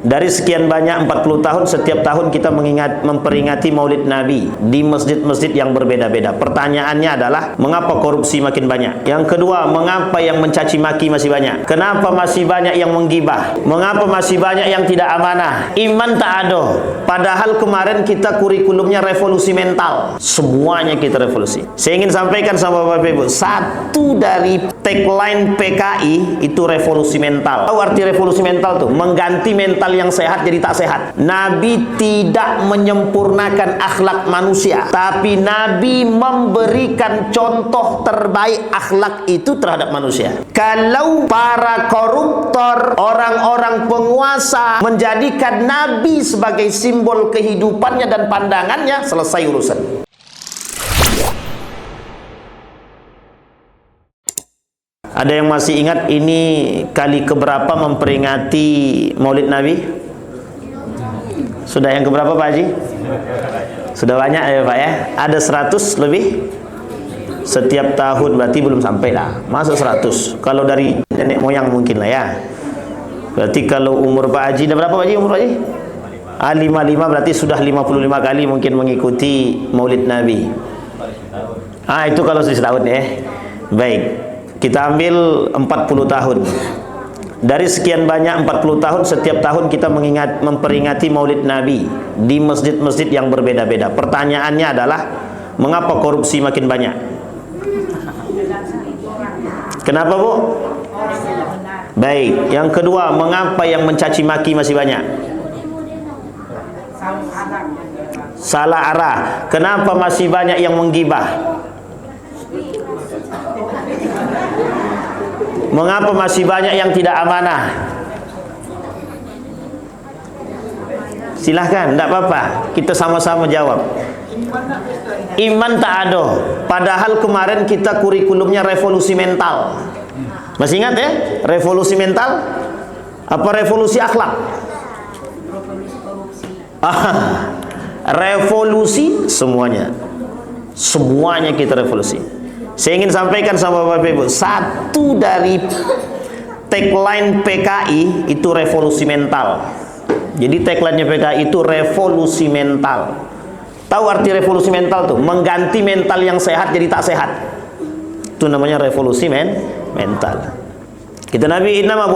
Dari sekian banyak 40 tahun, setiap tahun kita memperingati Maulid Nabi di masjid-masjid yang berbeda-beda. Pertanyaannya adalah, mengapa korupsi makin banyak? Yang kedua, mengapa yang mencaci maki masih banyak? Kenapa masih banyak yang menggibah? Mengapa masih banyak yang tidak amanah? Iman tak ada. Padahal kemarin kita kurikulumnya revolusi mental. Semuanya kita revolusi. Saya ingin sampaikan sama Bapak Ibu, satu dari tagline PKI itu revolusi mental. Tahu arti revolusi mental tuh? Mengganti mental yang sehat jadi tak sehat. Nabi tidak menyempurnakan akhlak manusia, tapi Nabi memberikan contoh terbaik akhlak itu terhadap manusia. Kalau para koruptor, orang-orang penguasa menjadikan Nabi sebagai simbol kehidupannya dan pandangannya, selesai urusan. Ada yang masih ingat ini kali keberapa memperingati Maulid Nabi? Sudah yang keberapa Pak Haji? Sudah banyak ya Pak ya? Ada 100 lebih? Setiap tahun, berarti belum sampai lah. Masuk 100. Kalau dari nenek moyang mungkin lah ya. Berarti kalau umur Pak Haji, berapa Pak Haji umur Pak Haji? 55, berarti sudah 55 kali mungkin mengikuti Maulid Nabi. Itu kalau setahun ya. Baik. Kita ambil 40 tahun. Dari sekian banyak 40 tahun, setiap tahun kita memperingati Maulid Nabi di masjid-masjid yang berbeda-beda. Pertanyaannya adalah, mengapa korupsi makin banyak? Kenapa Bu? Baik. Yang kedua, mengapa yang mencaci maki masih banyak? Salah arah. Kenapa masih banyak yang menggibah? Mengapa masih banyak yang tidak amanah? Silahkan, tidak apa-apa. Kita sama-sama jawab. Iman tak ada. Padahal kemarin kita kurikulumnya revolusi mental. Masih ingat ya? Revolusi mental? Apa revolusi akhlak? Revolusi semuanya. Semuanya kita revolusi. Saya ingin sampaikan sama Bapak Ibu, satu dari tagline PKI itu revolusi mental. Jadi tagline-nya PKI itu revolusi mental. Tahu arti revolusi mental tuh? Mengganti mental yang sehat jadi tak sehat. Itu namanya revolusi mental. Kita Nabi innama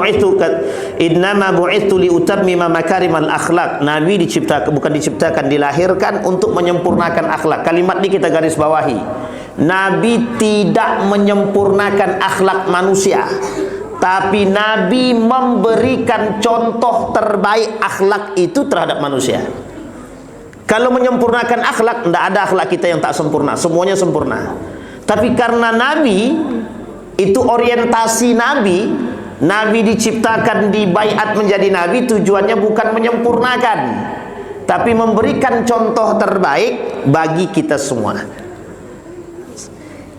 bu'ithu liutammima makarimal akhlak. Nabi bukan diciptakan, dilahirkan untuk menyempurnakan akhlak. Kalimat ini kita garis bawahi. Nabi tidak menyempurnakan akhlak manusia, tapi Nabi memberikan contoh terbaik akhlak itu terhadap manusia. Kalau menyempurnakan akhlak, tidak ada akhlak kita yang tak sempurna, semuanya sempurna. Tapi karena Nabi itu orientasi Nabi diciptakan di baiat menjadi Nabi, tujuannya bukan menyempurnakan, tapi memberikan contoh terbaik bagi kita semua.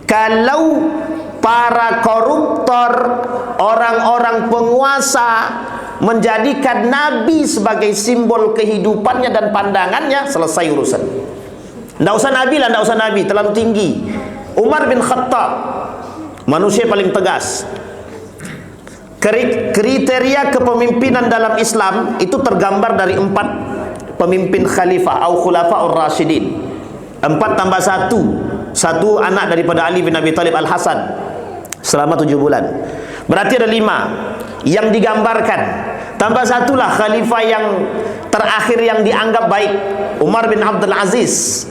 Kalau para koruptor, orang-orang penguasa menjadikan Nabi sebagai simbol kehidupannya dan pandangannya, selesai urusan. Tidak usah Nabi lah, tidak usah Nabi, terlalu tinggi. Umar bin Khattab, manusia paling tegas. Kriteria kepemimpinan dalam Islam itu tergambar dari 4 pemimpin khalifah atau khulafaur rasyidin. 4 tambah 1. Satu anak daripada Ali bin Abi Thalib Al-Hasan selama 7 bulan. Berarti ada 5 yang digambarkan. Tambah 1 lah khalifah yang terakhir yang dianggap baik, Umar bin Abdul Aziz.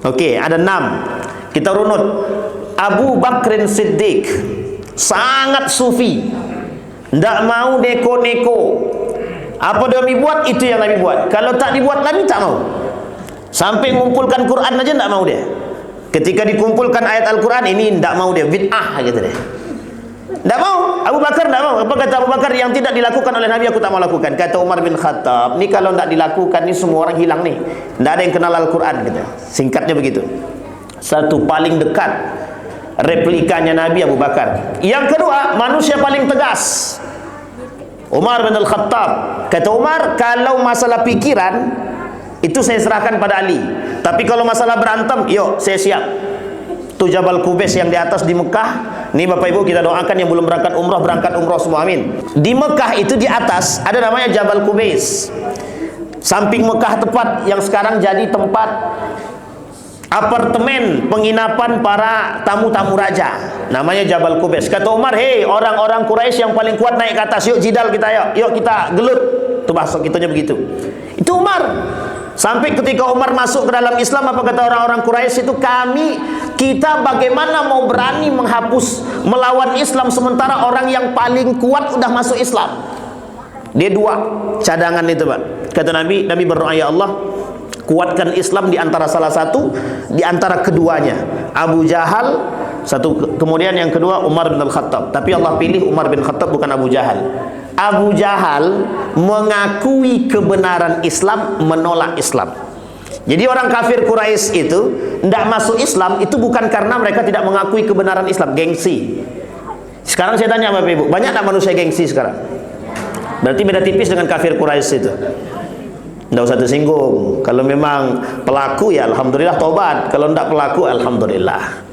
Oke, ada 6. Kita runut. Abu Bakrin Siddiq, sangat sufi, tidak mau neko-neko. Apa Nabi buat, itu yang Nabi buat. Kalau tak dibuat Nabi tak mau. Sampai mengumpulkan Quran aja tidak mau dia. Ketika dikumpulkan ayat Al-Quran, ini tidak mau dia, bid'ah gitu deh. Tidak mau. Abu Bakar tidak mau. Apa kata Abu Bakar? Yang tidak dilakukan oleh Nabi aku tak mau lakukan. Kata Umar bin Khattab, ini kalau tidak dilakukan, ini semua orang hilang nih. Tidak ada yang kenal Al-Quran gitu. Singkatnya begitu. Satu, paling dekat replikanya Nabi Abu Bakar. Yang kedua, manusia paling tegas, Umar bin Al-Khattab. Kata Umar, kalau masalah pikiran itu saya serahkan pada Ali, tapi kalau masalah berantem, yuk saya siap. Itu Jabal Qubais yang di atas di Mekah, Ini Bapak Ibu kita doakan yang belum berangkat umrah semua, amin. Di Mekah itu di atas ada namanya Jabal Qubais. Samping Mekah tepat yang sekarang jadi tempat apartemen penginapan para tamu-tamu raja, namanya Jabal Qubais. Kata Umar, hei orang-orang Quraisy yang paling kuat naik ke atas, yuk jidal kita, yuk kita gelut. Itu bahasa kitanya begitu. Itu Umar. Sampai ketika Umar masuk ke dalam Islam, apa kata orang-orang Quraisy itu, kita bagaimana mau berani menghapus melawan Islam sementara orang yang paling kuat udah masuk Islam. Dia dua cadangan itu, Pak. Kata Nabi berdoa, ya Allah, kuatkan Islam di antara salah satu di antara keduanya, Abu Jahal satu, kemudian yang kedua Umar bin Al-Khattab. Tapi Allah pilih Umar bin Khattab, bukan Abu Jahal. Abu Jahal mengakui kebenaran Islam, menolak Islam. Jadi orang kafir Quraisy itu tidak masuk Islam itu bukan karena mereka tidak mengakui kebenaran Islam, gengsi. Sekarang saya tanya Bapak Ibu, banyak tak manusia gengsi sekarang? Berarti beda tipis dengan kafir Quraisy itu. Tidak usah tersinggung. Kalau memang pelaku ya alhamdulillah tobat. Kalau tidak pelaku alhamdulillah.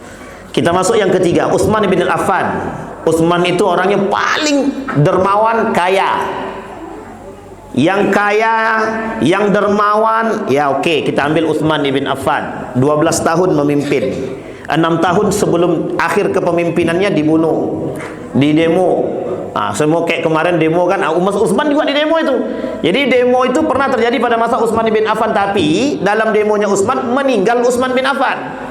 Kita masuk yang ketiga, Utsman bin Affan. Utsman itu orang yang paling dermawan, kaya. Yang kaya, yang dermawan, ya oke, kita ambil Utsman bin Affan. 12 tahun memimpin. 6 tahun sebelum akhir kepemimpinannya dibunuh di demo. Semua kayak kemarin demo kan, Utsman juga di demo itu. Jadi demo itu pernah terjadi pada masa Utsman bin Affan, tapi dalam demonya Utsman meninggal Utsman bin Affan.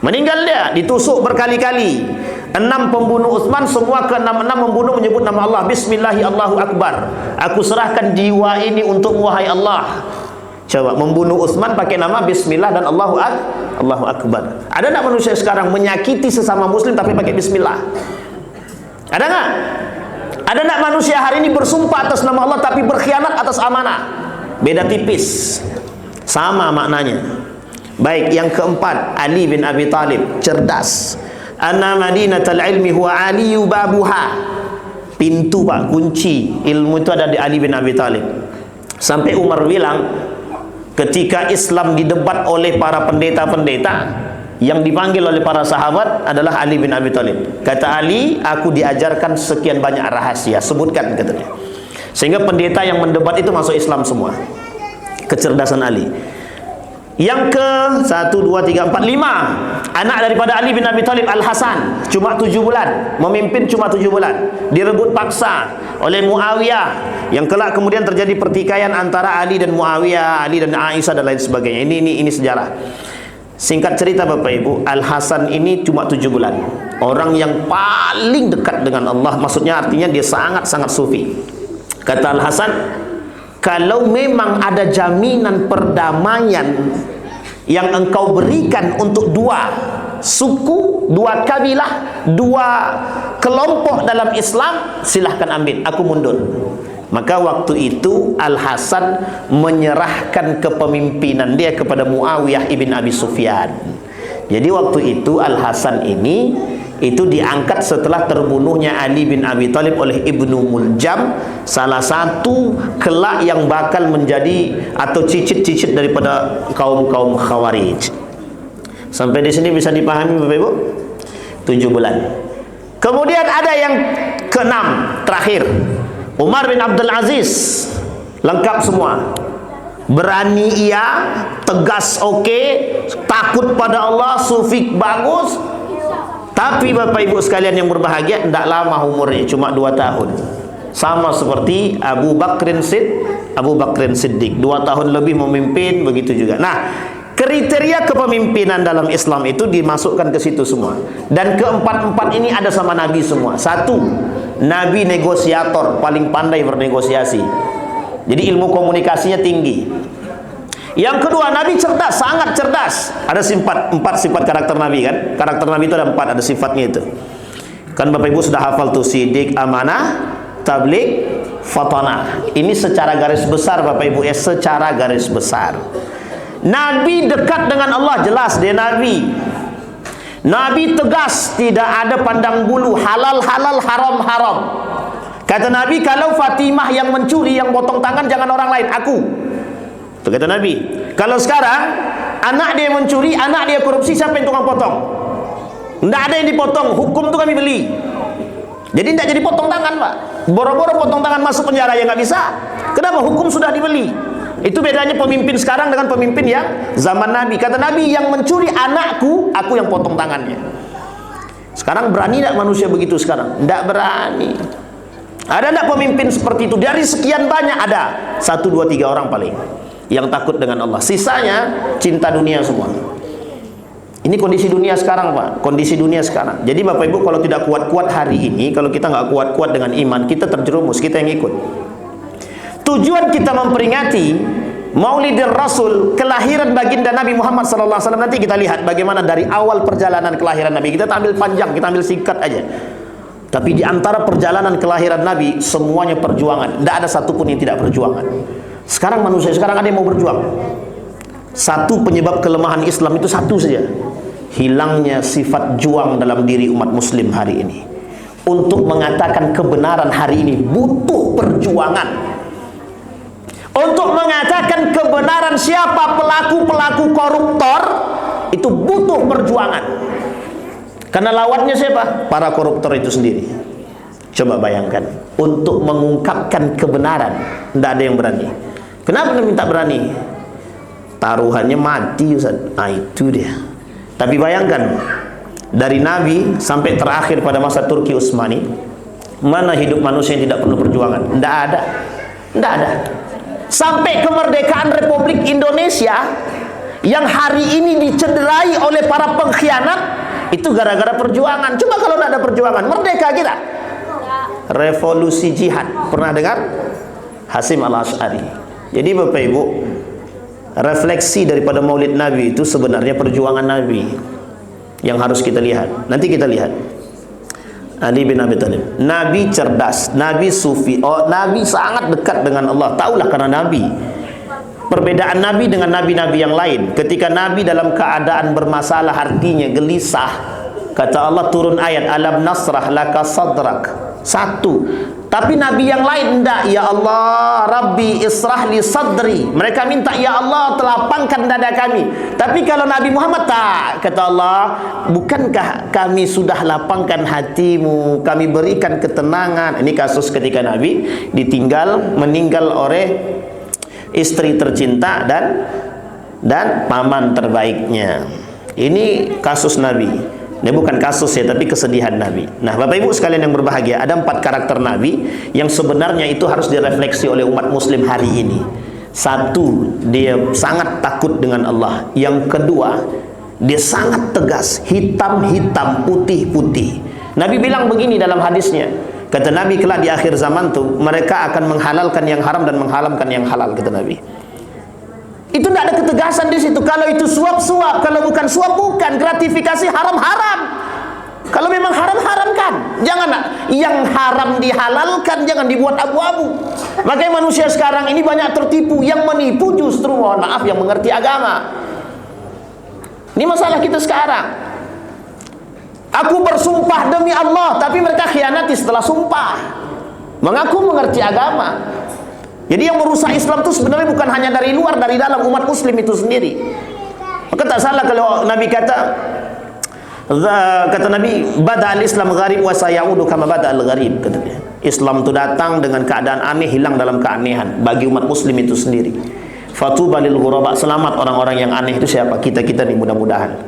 Meninggal dia, ditusuk berkali-kali. 6 pembunuh Utsman, semua ke-6 membunuh menyebut nama Allah. Bismillahi Allahu Akbar. Aku serahkan jiwa ini untukmu wahai Allah. Coba membunuh Utsman pakai nama Bismillah dan Allahu Akbar. Ada tak manusia sekarang menyakiti sesama muslim tapi pakai Bismillah? Ada nggak? Ada nggak manusia hari ini bersumpah atas nama Allah tapi berkhianat atas amanah? Beda tipis, sama maknanya. Baik, yang keempat, Ali bin Abi Thalib, cerdas. Anna madinatal ilmi huwa aliyu babuha. Pintu, Pak, kunci ilmu itu ada di Ali bin Abi Thalib. Sampai Umar bilang, ketika Islam didebat oleh para pendeta-pendeta, yang dipanggil oleh para sahabat adalah Ali bin Abi Thalib. Kata Ali, aku diajarkan sekian banyak rahasia, sebutkan, katanya. Sehingga pendeta yang mendebat itu masuk Islam semua. Kecerdasan Ali. Yang ke 1, 2, 3, 4, 5 anak daripada Ali bin Abi Thalib, Al-Hasan, cuma 7 bulan memimpin, cuma 7 bulan direbut paksa oleh Muawiyah, yang kelak kemudian terjadi pertikaian antara Ali dan Muawiyah, Ali dan Aisyah dan lain sebagainya. Ini sejarah. Singkat cerita Bapak Ibu, Al-Hasan ini cuma 7 bulan. Orang yang paling dekat dengan Allah, maksudnya artinya dia sangat-sangat sufi. Kata Al-Hasan, kalau memang ada jaminan perdamaian yang engkau berikan untuk 2 suku, 2 kabilah, 2 kelompok dalam Islam, silahkan ambil, aku mundur. Maka waktu itu Al-Hasan menyerahkan kepemimpinan dia kepada Muawiyah ibn Abi Sufyan. Jadi waktu itu Al-Hasan ini itu diangkat setelah terbunuhnya Ali bin Abi Thalib oleh Ibnu Muljam, salah satu kelak yang bakal menjadi atau cicit-cicit daripada kaum-kaum Khawarij. Sampai di sini bisa dipahami Bapak Ibu? 7 bulan. Kemudian ada yang ke-6 terakhir, Umar bin Abdul Aziz, lengkap semua. Berani iya, tegas oke, takut pada Allah, sufik bagus. Tapi Bapak Ibu sekalian yang berbahagia, tidak lama umurnya, cuma 2 tahun. Sama seperti Abu Bakrin Siddiq, 2 tahun lebih memimpin, begitu juga. Nah, kriteria kepemimpinan dalam Islam itu dimasukkan ke situ semua. Dan keempat-empat ini ada sama Nabi semua. 1, Nabi negosiator, paling pandai bernegosiasi. Jadi ilmu komunikasinya tinggi. Yang kedua, Nabi cerdas, sangat cerdas. Ada 4 sifat karakter Nabi kan? Karakter Nabi itu ada 4, ada sifatnya itu. Kan Bapak Ibu sudah hafal tuh, sidik, amanah, tabligh, fatanah. Ini secara garis besar Bapak Ibu, secara garis besar. Nabi dekat dengan Allah, jelas dia Nabi. Nabi tegas, tidak ada pandang bulu, halal halal, haram haram. Kata Nabi, kalau Fatimah yang mencuri, yang potong tangan, jangan orang lain, aku. Itu kata Nabi. Kalau sekarang anak dia mencuri, anak dia korupsi, siapa yang tukang potong? Tidak ada yang dipotong, hukum itu kami beli. Jadi tidak jadi potong tangan, Pak. Boro-boro potong tangan masuk penjara ya nggak bisa. Kenapa? Hukum sudah dibeli. Itu bedanya pemimpin sekarang dengan pemimpin yang zaman Nabi. Kata Nabi, yang mencuri anakku, aku yang potong tangannya. Sekarang berani tidak manusia begitu sekarang? Tidak berani. Ada tidak pemimpin seperti itu? Dari sekian banyak ada 1, 2, 3 orang paling yang takut dengan Allah. Sisanya cinta dunia semua. Ini kondisi dunia sekarang, Pak. Kondisi dunia sekarang. Jadi Bapak Ibu, kalau tidak kuat-kuat hari ini, kalau kita nggak kuat-kuat dengan iman, kita terjerumus, kita yang ikut. Tujuan kita memperingati Maulidir Rasul, kelahiran baginda Nabi Muhammad SAW, nanti kita lihat bagaimana dari awal perjalanan kelahiran Nabi. Kita ambil panjang, kita ambil singkat aja. Tapi di antara perjalanan kelahiran Nabi, semuanya perjuangan. Tidak ada satupun yang tidak perjuangan. Sekarang manusia, sekarang ada yang mau berjuang. Satu penyebab kelemahan Islam itu satu saja, hilangnya sifat juang dalam diri umat muslim hari ini. Untuk mengatakan kebenaran hari ini butuh perjuangan. Untuk mengatakan kebenaran siapa pelaku-pelaku koruptor, itu butuh perjuangan. Karena lawannya siapa? Para koruptor itu sendiri. Coba bayangkan, untuk mengungkapkan kebenaran tidak ada yang berani. Kenapa minta berani? Taruhannya mati, Ustaz. Nah, itu dia. Tapi bayangkan, dari Nabi sampai terakhir pada masa Turki Utsmani, mana hidup manusia yang tidak perlu perjuangan? Tidak ada. Tidak ada. Sampai kemerdekaan Republik Indonesia yang hari ini dicederai oleh para pengkhianat, itu gara-gara perjuangan. Coba kalau tidak ada perjuangan, merdeka kita. Revolusi jihad, pernah dengar? Hasim Al-Asy'ari. Jadi Bapak Ibu, refleksi daripada Maulid Nabi itu sebenarnya perjuangan Nabi yang harus kita lihat. Nanti kita lihat Ali bin Abi Thalib. Nabi cerdas, Nabi sufi. Oh, Nabi sangat dekat dengan Allah. Taulah karena Nabi. Perbedaan Nabi dengan nabi-nabi yang lain. Ketika Nabi dalam keadaan bermasalah, artinya gelisah, kata Allah turun ayat, alam nasrah laka sadrak. Satu. Tapi nabi yang lain enggak, ya Allah Rabbi israh li sadri. Mereka minta, ya Allah telapangkan dada kami. Tapi kalau Nabi Muhammad tak, kata Allah, bukankah kami sudah lapangkan hatimu, kami berikan ketenangan. Ini kasus ketika Nabi ditinggal, meninggal oleh istri tercinta dan paman terbaiknya. Ini kasus Nabi. Ini bukan kasus ya, tapi kesedihan Nabi. Nah, Bapak Ibu sekalian yang berbahagia, ada 4 karakter Nabi yang sebenarnya itu harus direfleksi oleh umat muslim hari ini. Satu, dia sangat takut dengan Allah. Yang kedua, dia sangat tegas, hitam-hitam, putih-putih. Nabi bilang begini dalam hadisnya, kata Nabi, kelak di akhir zaman tuh mereka akan menghalalkan yang haram dan mengharamkan yang halal, kata Nabi. Itu tidak ada ketegasan di situ. Kalau itu suap-suap, kalau bukan suap bukan, gratifikasi haram-haram. Kalau memang haram-haramkan. Jangan yang haram dihalalkan, jangan dibuat abu-abu. Makanya manusia sekarang ini banyak tertipu. Yang menipu justru, mohon maaf, yang mengerti agama. Ini masalah kita sekarang. Aku bersumpah demi Allah, tapi mereka khianati setelah sumpah. Mengaku mengerti agama. Jadi yang merusak Islam itu sebenarnya bukan hanya dari luar, dari dalam umat muslim itu sendiri. Maka tak salah kalau Nabi kata Nabi, bada al-Islam gharib wa sayaudu kama bada al-gharib, katanya. Islam itu datang dengan keadaan aneh, hilang dalam keanehan bagi umat muslim itu sendiri. Fatuba lil ghuraba, selamat orang-orang yang aneh itu siapa? Kita-kita nih, mudah-mudahan.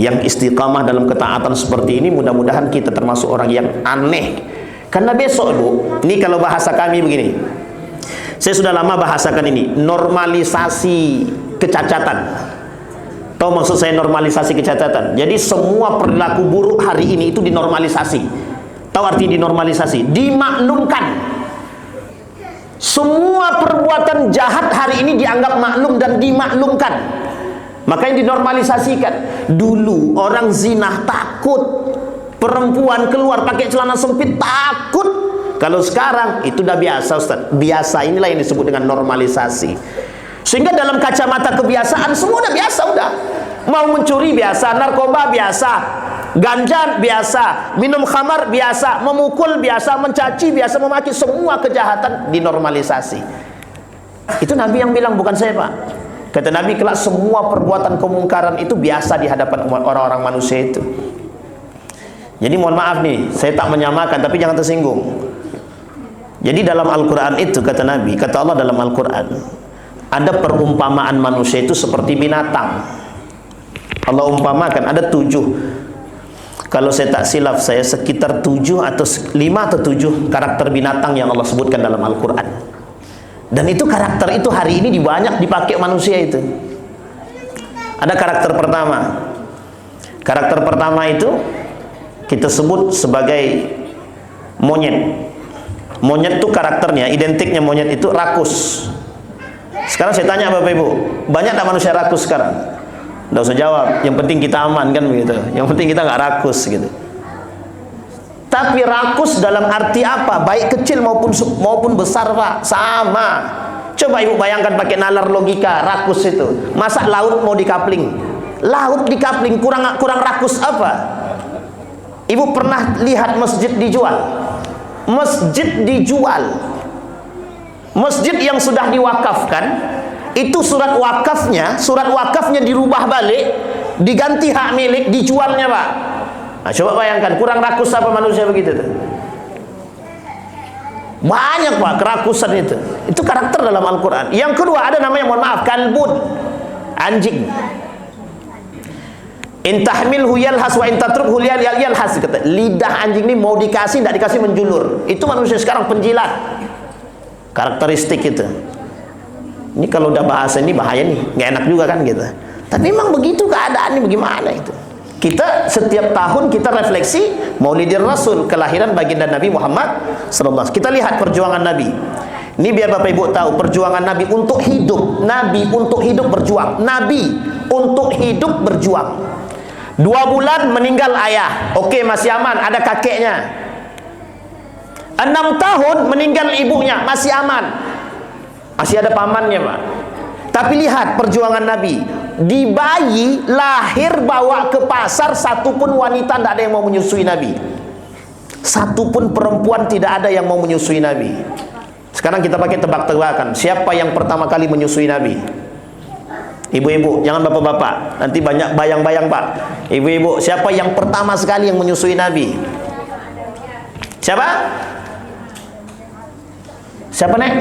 Yang istiqamah dalam ketaatan seperti ini, mudah-mudahan kita termasuk orang yang aneh. Karena besok, Bu, ini kalau bahasa kami begini. Saya sudah lama bahasakan ini, normalisasi kecacatan. Tahu maksud saya normalisasi kecacatan? Jadi semua perilaku buruk hari ini itu dinormalisasi. Tahu arti dinormalisasi? Dimaklumkan. Semua perbuatan jahat hari ini dianggap maklum dan dimaklumkan. Makanya dinormalisasikan. Dulu orang zina takut, perempuan keluar pakai celana sempit takut. Kalau sekarang itu udah biasa, Ustaz. Biasa, inilah yang disebut dengan normalisasi. Sehingga dalam kacamata kebiasaan semua udah biasa, udah. Mau mencuri biasa, narkoba biasa, ganja biasa, minum khamar biasa, memukul biasa, mencaci biasa, memaki, semua kejahatan dinormalisasi. Itu Nabi yang bilang, bukan saya, Pak. Kata Nabi, kelak semua perbuatan kemungkaran itu biasa di hadapan orang-orang manusia itu. Jadi mohon maaf nih, saya tak menyamakan, tapi jangan tersinggung. Jadi dalam Al-Quran itu kata Nabi, kata Allah dalam Al-Quran, ada perumpamaan manusia itu seperti binatang. Allah umpamakan ada 7, kalau saya tak silap saya sekitar 7 atau 5 atau 7 karakter binatang yang Allah sebutkan dalam Al-Quran. Dan itu karakter itu hari ini banyak dipakai manusia itu. Ada karakter pertama. Karakter pertama itu kita sebut sebagai monyet. Monyet itu karakternya, identiknya monyet itu rakus. Sekarang saya tanya Bapak Ibu, banyak tak manusia rakus sekarang? Nggak usah jawab, yang penting kita aman kan begitu. Yang penting kita nggak rakus gitu. Tapi rakus dalam arti apa? Baik kecil maupun besar Pak, sama. Coba Ibu bayangkan pakai nalar logika, rakus itu. Masa laut mau dikapling? Laut dikapling kurang rakus apa? Ibu pernah lihat masjid dijual? Masjid dijual, masjid yang sudah diwakafkan itu surat wakafnya dirubah balik, diganti hak milik, dijualnya Pak. Nah, coba bayangkan kurang rakus apa manusia begitu tuh? Banyak Pak kerakusan itu karakter dalam Al-Quran. Yang kedua ada namanya, mohon maaf, kalbun, anjing. In tahmilhu yalhas wa in tatrukhu yalhas. Kata, lidah anjing ini mau dikasih tidak dikasih menjulur. Itu manusia sekarang penjilat. Karakteristik itu. Ini kalau udah bahasa ini bahaya nih, nggak enak juga kan gitu. Tapi memang begitu keadaannya, bagaimana itu. Kita setiap tahun kita refleksi Maulidir Rasul, kelahiran baginda Nabi Muhammad sallallahu alaihi wasallam. Kita lihat perjuangan Nabi. Ini biar Bapak Ibu tahu perjuangan Nabi untuk hidup. Nabi untuk hidup berjuang. Nabi untuk hidup berjuang. 2 bulan meninggal ayah, oke masih aman, ada kakeknya. 6 tahun meninggal ibunya, masih aman, masih ada pamannya Pak. Tapi lihat perjuangan Nabi. Di bayi lahir bawa ke pasar, satupun wanita tidak ada yang mau menyusui Nabi. Satupun perempuan tidak ada yang mau menyusui Nabi. Sekarang kita pakai tebak-tebakan, siapa yang pertama kali menyusui Nabi? Ibu-ibu, jangan bapak-bapak, nanti banyak bayang-bayang Pak. Ibu-ibu, siapa yang pertama sekali yang menyusui Nabi? Siapa? Siapa Nek?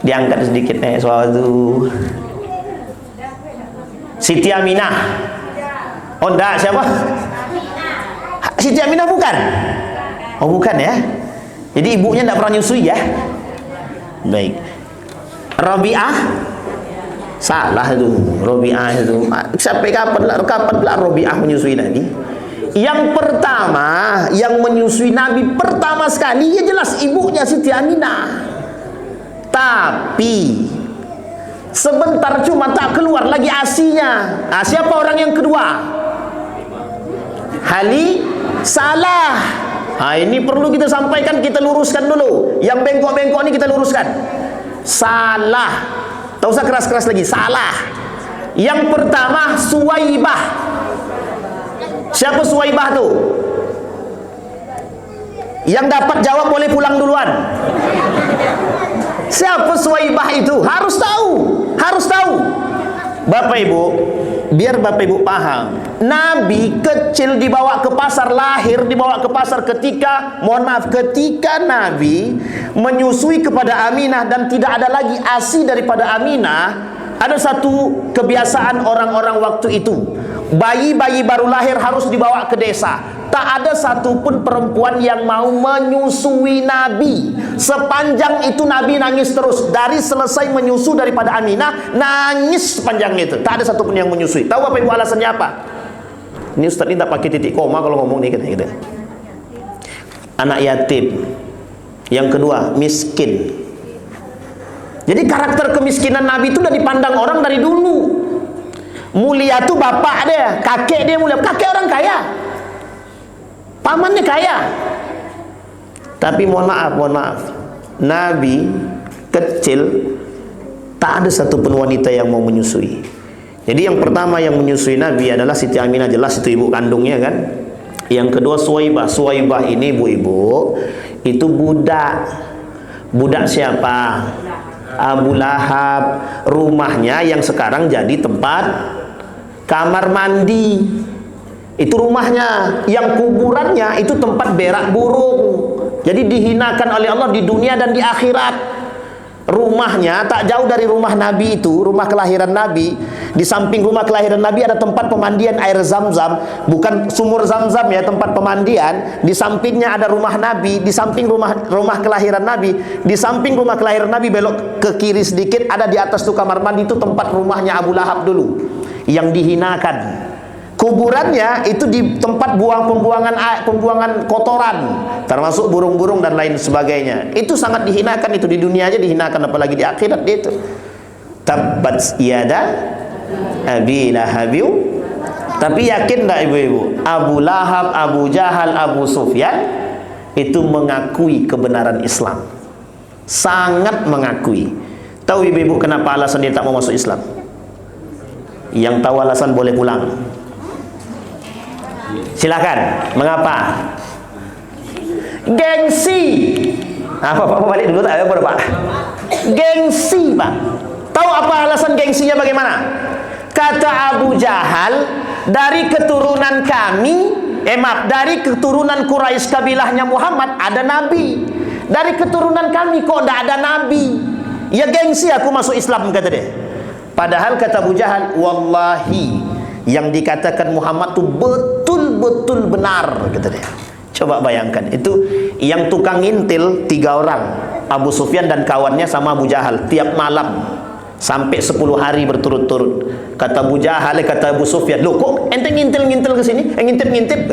Diangkat sedikit Nek, suatu. Siti Aminah. Oh enggak, siapa? Siti Aminah bukan? Oh bukan ya. Jadi ibunya enggak pernah nyusui ya. Baik. Rabi'ah? Salah itu. Rabi'ah itu. Sampai kapan pula Rabi'ah menyusui Nabi? Yang pertama yang menyusui Nabi pertama sekali ya jelas ibunya Siti Aminah. Tapi sebentar cuma tak keluar lagi asinya. Nah, siapa orang yang kedua? Salah. Nah, ini perlu kita sampaikan, kita luruskan dulu. Yang bengkok-bengkok ini kita luruskan. Salah. Tak usah keras-keras lagi. Salah. Yang pertama Suwaibah. Siapa Suwaibah tuh? Yang dapat jawab boleh pulang duluan. Siapa Suwaibah itu? Harus tahu. Harus tahu. Bapak Ibu, biar Bapak Ibu paham, Nabi kecil dibawa ke pasar, lahir dibawa ke pasar ketika Nabi menyusui kepada Aminah dan tidak ada lagi ASI daripada Aminah. Ada satu kebiasaan orang-orang waktu itu, bayi-bayi baru lahir harus dibawa ke desa. Tak ada satupun perempuan yang mau menyusui Nabi. Sepanjang itu Nabi nangis terus. Dari selesai menyusu daripada Aminah, nangis sepanjang itu. Tak ada satupun yang menyusui. Tahu Bapak Ibu alasannya apa? Ini Ustaz ini tak pakai titik koma kalau ngomong nih gitu. Anak yatim. Yang kedua, miskin. Jadi karakter kemiskinan Nabi itu udah dipandang orang dari dulu. Mulia tuh bapak dia, kakek dia mulia. Kakek orang kaya, pamannya kaya. Tapi mohon maaf, Nabi kecil tak ada satupun wanita yang mau menyusui. Jadi yang pertama yang menyusui Nabi adalah Siti Aminah, jelas itu ibu kandungnya kan. Yang kedua Suwaibah. Suwaibah ini ibu-ibu itu budak. Budak siapa? Abu Lahab. Rumahnya yang sekarang jadi tempat kamar mandi, itu rumahnya. Yang kuburannya itu tempat berak burung. Jadi dihinakan oleh Allah di dunia dan di akhirat. Rumahnya tak jauh dari rumah Nabi itu, rumah kelahiran Nabi. Di samping rumah kelahiran Nabi ada tempat pemandian air Zam-Zam, bukan sumur Zam-Zam ya, tempat pemandian. Di sampingnya ada rumah Nabi, di samping rumah kelahiran Nabi, di samping rumah kelahiran Nabi belok ke kiri sedikit ada di atas tuh kamar mandi, itu tempat rumahnya Abu Lahab dulu yang dihinakan. Kuburannya itu di tempat pembuangan kotoran, termasuk burung-burung dan lain sebagainya. Itu sangat dihinakan, itu di dunia aja dihinakan, apalagi di akhirat dia itu. Tabbat yada Abi Lahab. Tapi yakin tak ibu-ibu, Abu Lahab, Abu Jahal, Abu Sufyan itu mengakui kebenaran Islam, sangat mengakui. Tahu ibu-ibu kenapa alasan dia tak mau masuk Islam? Yang tahu alasan boleh pulang. Silakan. Mengapa? Gengsi. Apa Pak balik dulu tak apa Pak? Gengsi Pak. Tahu apa alasan gengsinya bagaimana? Kata Abu Jahal, dari keturunan kami, dari keturunan Quraisy kabilahnya Muhammad ada nabi. Dari keturunan kami kok tidak ada nabi. Ya gengsi aku masuk Islam, kata dia. Padahal kata Abu Jahal, wallahi yang dikatakan Muhammad itu betul-betul benar, kata dia. Coba bayangkan, itu yang tukang ngintil 3 orang, Abu Sufyan dan kawannya sama Abu Jahal, tiap malam sampai 10 hari berturut-turut. Kata Abu Jahal, kata Abu Sufyan, loh kok ente ngintil-ngintil ke sini? Ngintip-ngintip.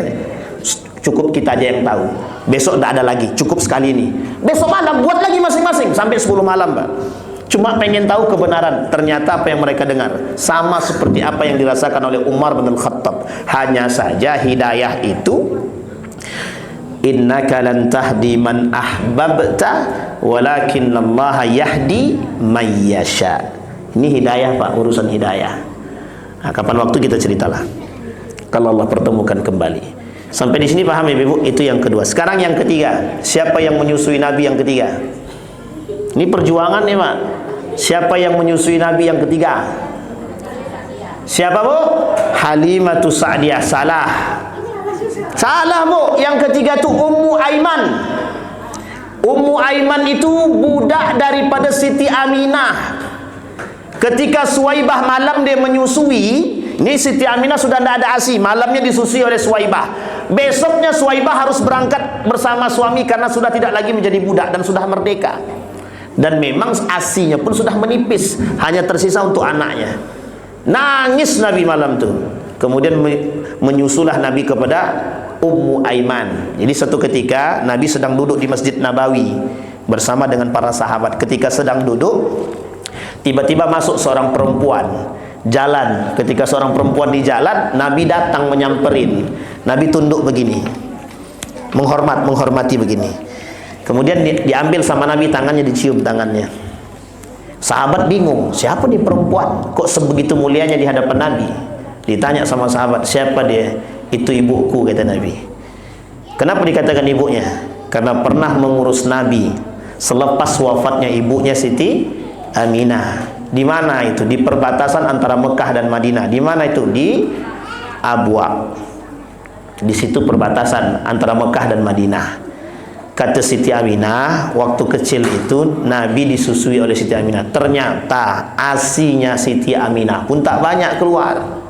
Cukup kita aja yang tahu. Besok tidak ada lagi, cukup sekali ini. Besok malam buat lagi masing-masing sampai 10 malam, Pak. Cuma pengen tahu kebenaran. Ternyata apa yang mereka dengar sama seperti apa yang dirasakan oleh Umar bin Al-Khattab. Hanya saja hidayah itu, innaka lan tahdi man ahbabta walakinallaha yahdi man yasha. Ini hidayah Pak, urusan hidayah. Nah, kapan waktu kita ceritalah kalau Allah pertemukan kembali. Sampai di sini paham ya Ibu? Itu yang kedua. Sekarang yang ketiga, siapa yang menyusui Nabi yang ketiga? Ini perjuangan nih Pak. Siapa yang menyusui Nabi yang ketiga? Siapa Bu? Halimatus Sa'diyah. Salah. Salah Bu. Yang ketiga itu Ummu Aiman. Ummu Aiman itu budak daripada Siti Aminah. Ketika Suwaibah malam dia menyusui, ini Siti Aminah sudah tidak ada ASI, malamnya disusui oleh Suwaibah. Besoknya Suwaibah harus berangkat bersama suami karena sudah tidak lagi menjadi budak dan sudah merdeka. Dan memang ASInya pun sudah menipis, hanya tersisa untuk anaknya. Nangis Nabi malam itu. Kemudian menyusulah Nabi kepada Ummu Aiman. Jadi satu ketika Nabi sedang duduk di Masjid Nabawi bersama dengan para sahabat. Ketika sedang duduk, tiba-tiba masuk seorang perempuan jalan. Ketika seorang perempuan di jalan, Nabi datang menyamperin. Nabi tunduk begini, menghormati begini. Kemudian diambil sama Nabi, tangannya dicium tangannya. Sahabat bingung, siapa nih perempuan kok sebegitu mulianya di hadapan Nabi? Ditanya sama sahabat, siapa dia? Itu ibuku, kata Nabi. Kenapa dikatakan ibunya? Karena pernah mengurus Nabi selepas wafatnya ibunya Siti Aminah. Di mana itu? Di perbatasan antara Mekah dan Madinah. Di mana itu? Di Abwa. Di situ perbatasan antara Mekah dan Madinah. Kata Siti Aminah, waktu kecil itu Nabi disusui oleh Siti Aminah. Ternyata asinya Siti Aminah pun tak banyak keluar.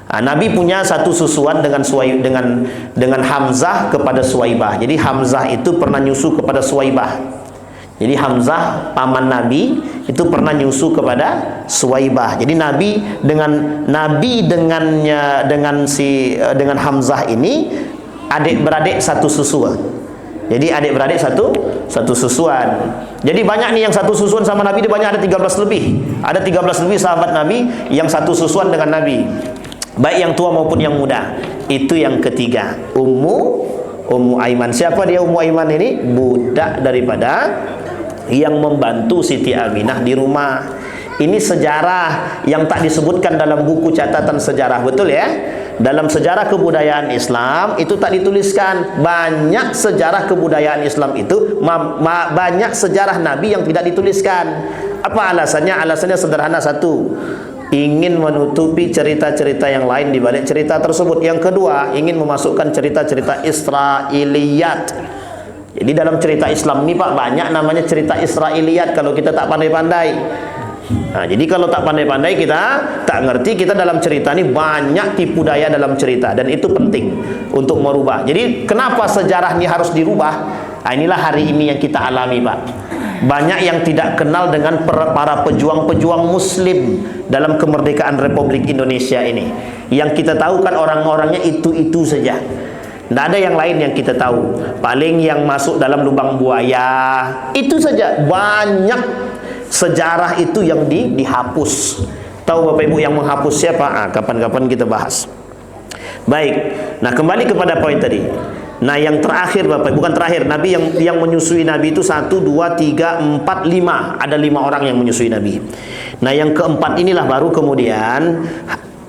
Nah, Nabi punya satu susuan dengan Hamzah kepada Suwaibah. Jadi Hamzah itu pernah nyusu kepada Suwaibah. Jadi Hamzah paman Nabi itu pernah nyusu kepada Suwaibah. Jadi Nabi dengan Hamzah ini adik beradik satu susuan. Jadi adik-beradik satu susuan. Jadi banyak nih yang satu susuan sama Nabi, dia banyak, ada 13 lebih. Ada 13 lebih sahabat Nabi yang satu susuan dengan Nabi. Baik yang tua maupun yang muda. Itu yang ketiga, Ummu Aiman. Siapa dia Ummu Aiman ini? Budak daripada yang membantu Siti Aminah di rumah. Ini sejarah yang tak disebutkan dalam buku catatan sejarah, betul ya? Dalam sejarah kebudayaan Islam itu tak dituliskan. Banyak sejarah kebudayaan Islam itu banyak sejarah Nabi yang tidak dituliskan. Apa alasannya? Alasannya sederhana satu. ingin menutupi cerita-cerita yang lain di balik cerita tersebut. Yang kedua, ingin memasukkan cerita-cerita Israiliyat. Jadi dalam cerita Islam ini Pak, banyak namanya cerita Israiliyat kalau kita tak pandai-pandai. Nah, jadi kalau tak pandai-pandai, kita tak ngerti, kita dalam cerita ini banyak tipu daya dalam cerita, dan itu penting untuk merubah. Jadi kenapa sejarah ini harus dirubah? Nah, inilah hari ini yang kita alami Pak. Banyak yang tidak kenal dengan para pejuang-pejuang Muslim dalam kemerdekaan Republik Indonesia ini. Yang kita tahu kan orang-orangnya itu-itu saja. Tidak ada yang lain yang kita tahu. Paling yang masuk dalam lubang buaya, itu saja. Banyak sejarah itu yang dihapus. Tahu Bapak Ibu yang menghapus siapa? Kapan-kapan kita bahas. Baik. Nah, kembali kepada poin tadi. Nah, yang terakhir Bapak, bukan terakhir, Nabi yang menyusui Nabi itu 1, 2, 3, 4, 5. Ada 5 orang yang menyusui Nabi. Nah, yang keempat inilah baru kemudian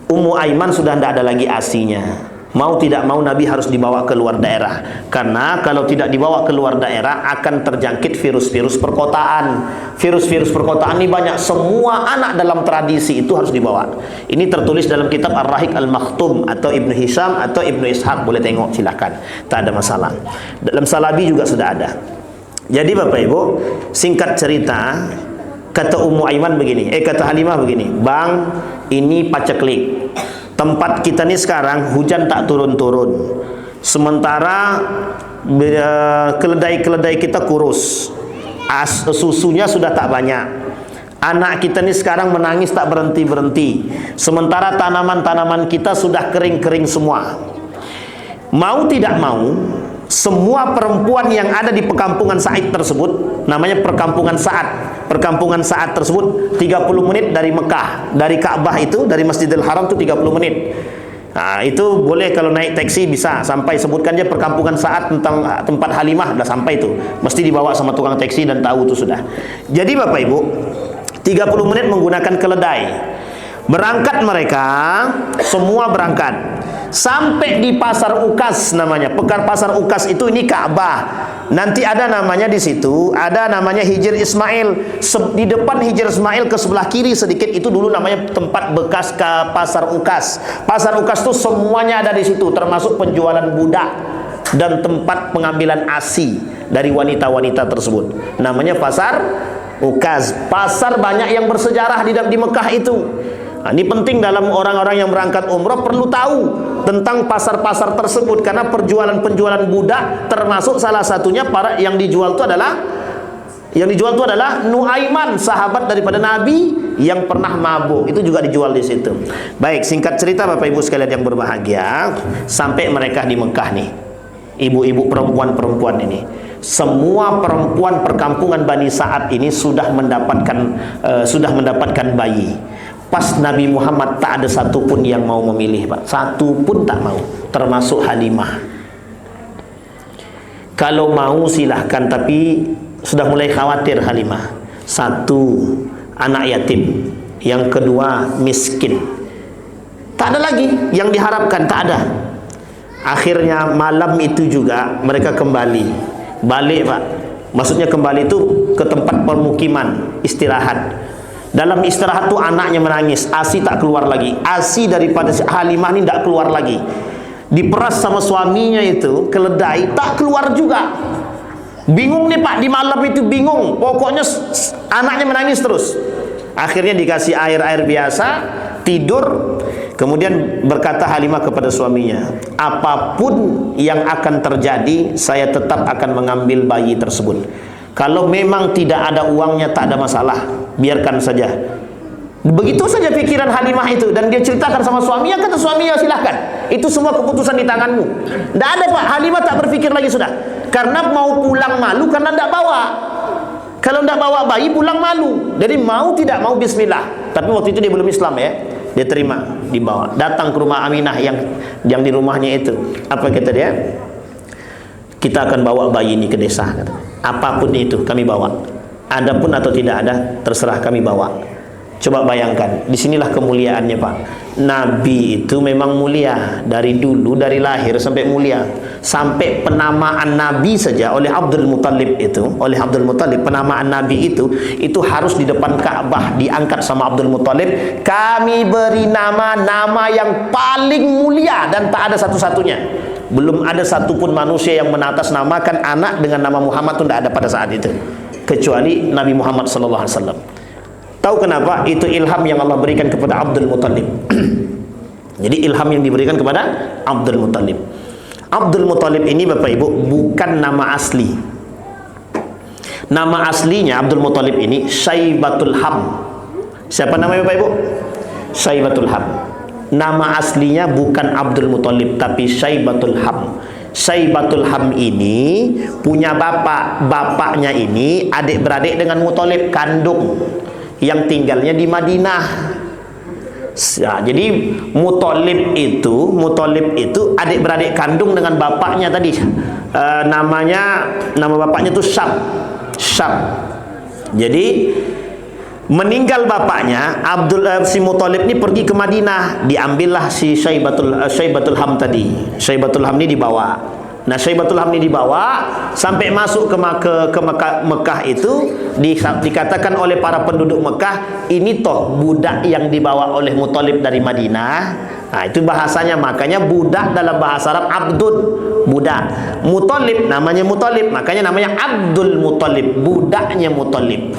Ummu Aiman sudah tidak ada lagi asinya. Mau tidak mau Nabi harus dibawa ke luar daerah. Karena kalau tidak dibawa ke luar daerah akan terjangkit virus-virus perkotaan. Virus-virus perkotaan ini banyak. Semua anak dalam tradisi itu harus dibawa. Ini tertulis dalam kitab Ar-Rahiq Al-Makhtum atau Ibnu Hisham atau Ibnu Ishaq. Boleh tengok, silahkan. Tak ada masalah. Dalam Salabi juga sudah ada. Jadi Bapak Ibu, singkat cerita, kata Ummu Aiman begini, kata Halimah begini, Bang, ini paceklik. Tempat kita ni sekarang hujan tak turun-turun. Sementara keledai-keledai kita kurus. Susunya sudah tak banyak. Anak kita ni sekarang menangis tak berhenti-berhenti. Sementara tanaman-tanaman kita sudah kering-kering semua. Mau tidak mau, semua perempuan yang ada di perkampungan Sa'id tersebut, namanya perkampungan Sa'ad. Perkampungan Sa'ad tersebut 30 menit dari Mekah. Dari Ka'bah itu, dari Masjidil Haram itu 30 menit. Nah, itu boleh kalau naik taksi bisa sampai, sebutkan aja perkampungan Sa'ad tentang tempat Halimah, dah sampai itu. Mesti dibawa sama tukang taksi dan tahu itu sudah. Jadi Bapak Ibu, 30 menit menggunakan keledai. Berangkat mereka, semua berangkat. Sampai di Pasar Ukas namanya. Pasar Ukas itu ini Ka'bah. Nanti ada namanya di situ, ada namanya Hijr Ismail. Di depan Hijr Ismail ke sebelah kiri sedikit itu dulu namanya tempat bekas ke Pasar Ukas. Pasar Ukas itu semuanya ada di situ, termasuk penjualan budak dan tempat pengambilan ASI dari wanita-wanita tersebut. Namanya Pasar Ukas. Pasar banyak yang bersejarah di Mekah itu. Nah, ini penting dalam orang-orang yang berangkat umrah perlu tahu tentang pasar-pasar tersebut, karena penjualan-penjualan budak termasuk salah satunya yang dijual itu adalah Nuaiman, sahabat daripada Nabi yang pernah mabuk, itu juga dijual di situ. Baik, singkat cerita Bapak Ibu sekalian yang berbahagia, sampai mereka di Mekah nih, ibu-ibu perempuan-perempuan ini, semua perempuan perkampungan Bani Sa'ad ini sudah mendapatkan bayi. Pas Nabi Muhammad tak ada satu pun yang mau memilih Pak. Satu pun tak mau, termasuk Halimah. Kalau mau silahkan, tapi sudah mulai khawatir Halimah. Satu, anak yatim. Yang kedua, miskin. Tak ada lagi yang diharapkan, tak ada. Akhirnya malam itu juga mereka kembali. Balik Pak. Maksudnya kembali itu ke tempat permukiman, istirahat. Dalam istirahat tu anaknya menangis, ASI tak keluar lagi. ASI daripada Halimah ni tak keluar lagi. Diperas sama suaminya itu, keledai, tak keluar juga. Bingung nih Pak, di malam itu bingung. Pokoknya anaknya menangis terus. Akhirnya dikasih air-air biasa, tidur. Kemudian berkata Halimah kepada suaminya, apapun yang akan terjadi, saya tetap akan mengambil bayi tersebut. Kalau memang tidak ada uangnya, tak ada masalah, biarkan saja. Begitu saja pikiran Halimah itu. Dan dia ceritakan sama suaminya, kata suaminya, silahkan, itu semua keputusan di tanganmu. Tidak ada Pak, Halimah tak berpikir lagi sudah. Karena mau pulang malu, karena tidak bawa. Kalau tidak bawa bayi, pulang malu. Jadi mau tidak mau bismillah. Tapi waktu itu dia belum Islam ya. Dia terima, dibawa. Datang ke rumah Aminah yang di rumahnya itu. Apa kata dia? Kita akan bawa bayi ini ke desa, kata. Apapun itu kami bawa. Ada pun atau tidak ada, terserah kami bawa. Coba bayangkan, disinilah kemuliaannya Pak. Nabi itu memang mulia dari dulu, dari lahir sampai mulia. Sampai penamaan Nabi saja oleh Abdul Muthalib itu, penamaan Nabi itu harus di depan Ka'bah diangkat sama Abdul Muthalib. Kami beri nama yang paling mulia dan tak ada satu-satunya. Belum ada satupun manusia yang menatasnamakan anak dengan nama Muhammad itu tidak ada pada saat itu, kecuali Nabi Muhammad SAW. Tahu kenapa? Itu ilham yang Allah berikan kepada Abdul Muthalib. Jadi ilham yang diberikan kepada Abdul Muthalib. Abdul Muthalib ini Bapak Ibu bukan nama asli. Nama aslinya Abdul Muthalib ini Syaibatul Ham. Siapa namanya Bapak Ibu? Syaibatul Ham. Nama aslinya bukan Abdul Muthalib tapi Syaibatul Ham. Syaibatul Ham ini punya bapaknya ini adik-beradik dengan Muthalib kandung, yang tinggalnya di Madinah. Nah, jadi Muthalib itu adik-beradik kandung dengan bapaknya tadi. Nama bapaknya itu Syam. Jadi meninggal bapaknya, si Muthalib ini pergi ke Madinah, diambillah si Syaibatul Ham tadi. Syaibatul Ham ini dibawa. Nah, Syaibatul Ham ini dibawa sampai masuk ke Mekah itu dikatakan oleh para penduduk Mekah, ini toh budak yang dibawa oleh Muthalib dari Madinah. Nah, itu bahasanya, makanya budak dalam bahasa Arab abdun, budak. Muthalib namanya Muthalib, makanya namanya Abdul Muthalib, budaknya Muthalib.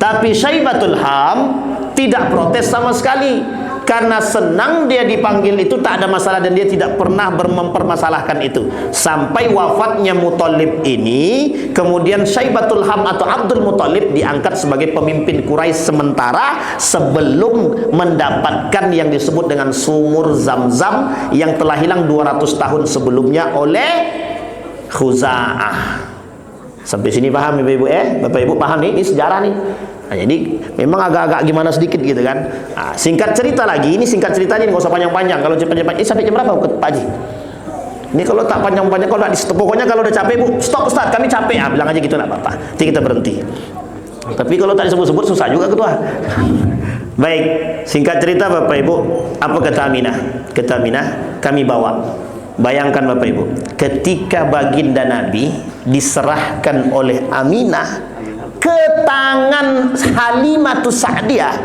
Tapi Syaibatul Ham tidak protes sama sekali. Karena senang dia dipanggil itu, tak ada masalah, dan dia tidak pernah mempermasalahkan itu. Sampai wafatnya Muthalib ini, kemudian Syaibatul Ham atau Abdul Muthalib diangkat sebagai pemimpin Quraisy sementara sebelum mendapatkan yang disebut dengan sumur Zam-Zam yang telah hilang 200 tahun sebelumnya oleh Khuza'ah. Sampai sini paham Ibu-ibu Bapak Ibu paham nih, ini sejarah nih. Nah, jadi memang agak-agak gimana sedikit gitu kan. Nah, singkat cerita lagi, ini singkat ceritanya, nggak usah panjang-panjang. Kalau panjang-panjang, ini sampai jam berapa Pak Haji? Ini kalau tak panjang-panjang, kalau tak di pokoknya kalau udah capek Bu, stop Ustaz, kami capek. Bilang aja gitu, nggak apa-apa. Nanti kita berhenti. Tapi kalau tak disebut-sebut susah juga Ketua. Baik, singkat cerita Bapak Ibu, apa kata Aminah? Kata Aminah, kami bawa. Bayangkan Bapak Ibu, ketika baginda Nabi diserahkan oleh Aminah ke tangan Halimah Sa'diyah,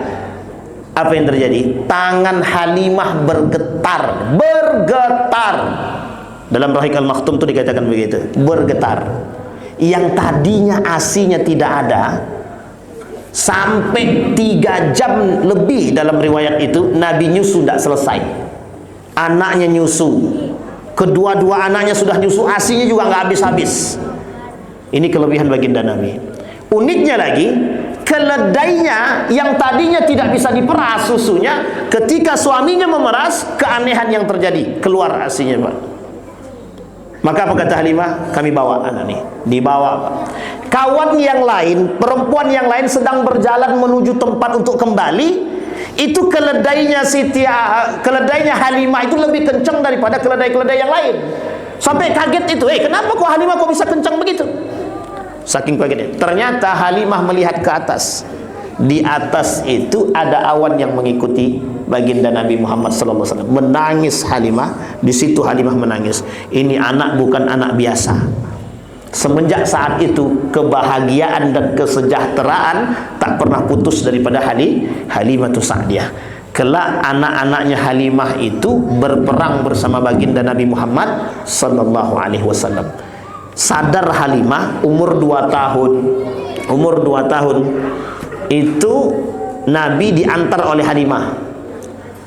apa yang terjadi? Tangan Halimah bergetar. Dalam Rahik Al-Maktum itu dikatakan begitu, bergetar. Yang tadinya asinya tidak ada, sampai 3 jam lebih dalam riwayat itu Nabi nyusu tidak selesai. Anaknya nyusu, kedua-dua anaknya sudah nyusu, asinya juga nggak habis-habis. Ini kelebihan baginda Nabi. Uniknya lagi, keledainya yang tadinya tidak bisa diperas susunya, ketika suaminya memeras, keanehan yang terjadi, keluar asinya Pak. Maka apa kata Halimah? Kami bawa anak nih, dibawa Pak. Kawan yang lain, perempuan yang lain sedang berjalan menuju tempat untuk kembali, itu keledainya Halimah itu lebih kencang daripada keledai-keledai yang lain. Sampai kaget itu, kenapa kok Halimah kok bisa kencang begitu? Saking kagetnya, ternyata Halimah melihat ke atas. Di atas itu ada awan yang mengikuti baginda Nabi Muhammad SAW. Menangis Halimah, di situ Halimah menangis. Ini anak bukan anak biasa. Semenjak saat itu kebahagiaan dan kesejahteraan tak pernah putus daripada Halimah Sa'diyah. Kelak anak-anaknya Halimah itu berperang bersama baginda Nabi Muhammad SAW. Sadar Halimah umur 2 tahun. Umur 2 tahun itu Nabi diantar oleh Halimah.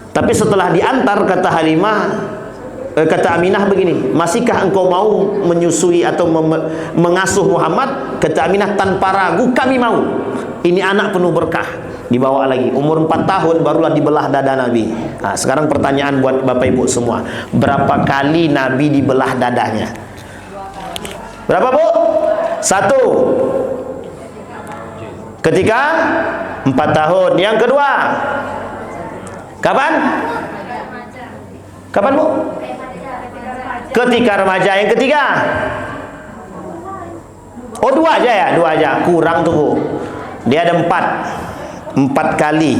Tapi setelah diantar, kata Halimah, kata Aminah begini, masihkah engkau mau menyusui atau mengasuh Muhammad? Kata Aminah, tanpa ragu kami mau. Ini anak penuh berkah. Dibawa lagi, umur 4 tahun barulah dibelah dada Nabi. Nah, sekarang pertanyaan buat Bapak Ibu semua, berapa kali Nabi dibelah dadanya? Berapa Bu? 1. Ketika 4 tahun. Yang kedua, kapan? Kapan Bu? Ketika remaja. Yang ketiga? Oh, 2 aja ya? 2 aja, kurang tuh Bu. Dia ada 4 4 kali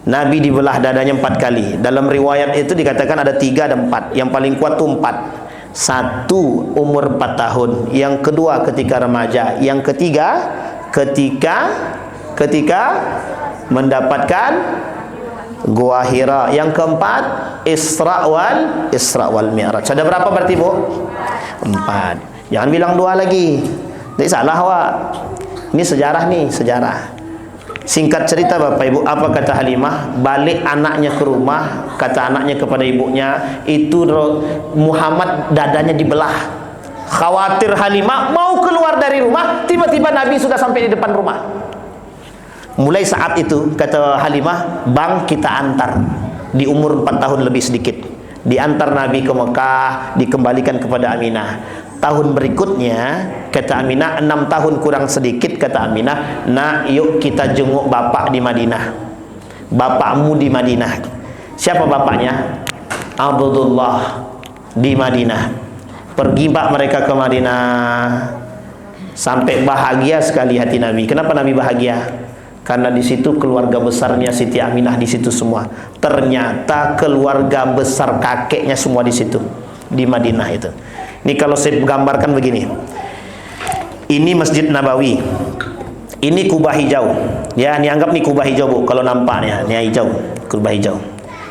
Nabi dibelah dadanya 4 kali. Dalam riwayat itu dikatakan ada 3 dan 4. Yang paling kuat itu 4. Satu umur 4 tahun, yang kedua ketika remaja, yang ketiga ketika mendapatkan Gua Hira, yang keempat Isra wal Mi'raj. Ada berapa berarti, Bu? 4. Jangan bilang 2 lagi. Ini salah, Wak. Ini sejarah nih, sejarah. Singkat cerita Bapak Ibu, apa kata Halimah? Balik anaknya ke rumah, kata anaknya kepada ibunya, itu Muhammad dadanya dibelah. Khawatir Halimah mau keluar dari rumah, tiba-tiba Nabi sudah sampai di depan rumah. Mulai saat itu kata Halimah, bang kita antar. Di umur 4 tahun lebih sedikit, diantar Nabi ke Mekah, dikembalikan kepada Aminah. Tahun berikutnya kata Aminah, 6 tahun kurang sedikit, kata Aminah, nak yuk kita jenguk bapak di Madinah. Bapakmu di Madinah. Siapa bapaknya? Abdullah di Madinah. Pergi pak mereka ke Madinah. Sampai bahagia sekali hati Nabi. Kenapa Nabi bahagia? Karena di situ keluarga besarnya Siti Aminah di situ semua. Ternyata keluarga besar kakeknya semua di situ, di Madinah itu. Ini kalau saya gambarkan begini. Ini Masjid Nabawi. Ini kubah hijau. Ya, ini anggap nih kubah hijau, Bu. Kalau nampaknya, ini hijau, kubah hijau.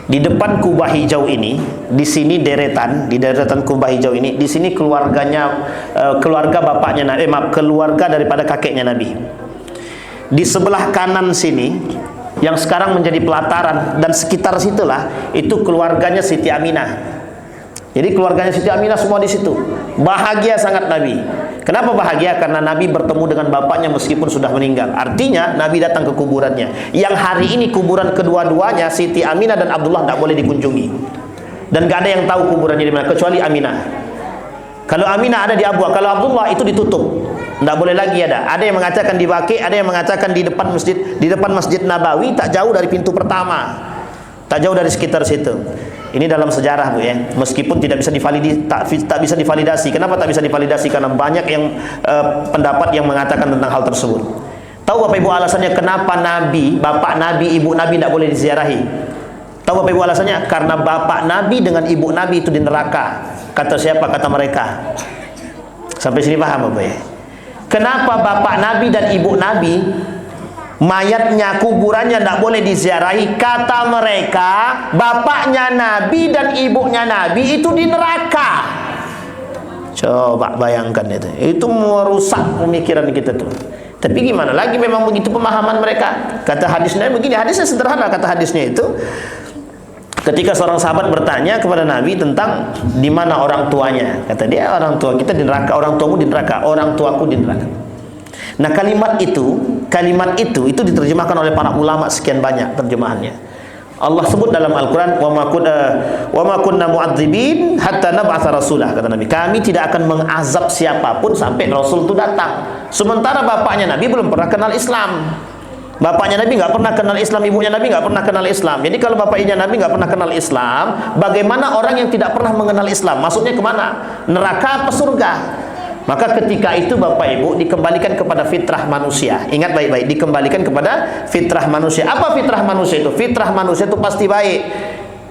Di depan kubah hijau ini, di sini deretan, di deretan kubah hijau ini, di sini keluarganya, keluarga bapaknya, keluarga daripada kakeknya Nabi. Di sebelah kanan sini, yang sekarang menjadi pelataran dan sekitar situlah, itu keluarganya Siti Aminah. Jadi keluarganya Siti Aminah semua di situ. Bahagia sangat Nabi. Kenapa bahagia? Karena Nabi bertemu dengan bapaknya meskipun sudah meninggal. Artinya Nabi datang ke kuburannya. Yang hari ini kuburan kedua-duanya, Siti Aminah dan Abdullah, tidak boleh dikunjungi. Dan gak ada yang tahu kuburannya di mana kecuali Aminah. Kalau Aminah ada di Abwa, kalau Abdullah itu ditutup. Tidak boleh lagi ada. Ada yang mengatakan di Baqi, ada yang mengatakan di depan Masjid Nabawi, tak jauh dari pintu pertama. Tak jauh dari sekitar situ. Ini dalam sejarah, Bu, ya. Meskipun tidak bisa tak bisa divalidasi. Kenapa tak bisa divalidasi? Karena banyak yang pendapat yang mengatakan tentang hal tersebut. Tahu Bapak Ibu alasannya kenapa Nabi, bapak Nabi, ibu Nabi tidak boleh diziarahi? Tahu Bapak Ibu alasannya? Karena bapak Nabi dengan ibu Nabi itu di neraka. Kata siapa? Kata mereka. Sampai sini paham, Bapak ya? Kenapa bapak Nabi dan ibu Nabi mayatnya, kuburannya tidak boleh diziarahi? Kata mereka, bapaknya Nabi dan ibunya Nabi itu di neraka. Coba bayangkan itu merusak pemikiran kita tuh. Tapi gimana lagi, memang begitu pemahaman mereka. Kata hadisnya begini, hadisnya sederhana. Kata hadisnya itu, ketika seorang sahabat bertanya kepada Nabi tentang di mana orang tuanya, kata dia, orang tua kita di neraka, orang tuamu di neraka, orang tuaku di neraka. Nah, kalimat itu diterjemahkan oleh para ulama sekian banyak terjemahannya. Allah sebut dalam Al-Quran, wa ma kunna mu'adzibin hatta nab'atha rasulah, kata Nabi, kami tidak akan mengazab siapapun sampai Rasul itu datang. Sementara bapaknya Nabi belum pernah kenal Islam. Bapaknya Nabi nggak pernah kenal Islam, ibunya Nabi nggak pernah kenal Islam. Jadi kalau bapaknya Nabi nggak pernah kenal Islam, bagaimana orang yang tidak pernah mengenal Islam? Maksudnya kemana? Neraka apa surga? Maka ketika itu Bapak Ibu dikembalikan kepada fitrah manusia. Ingat baik-baik, dikembalikan kepada fitrah manusia. Apa fitrah manusia itu? Fitrah manusia itu pasti baik.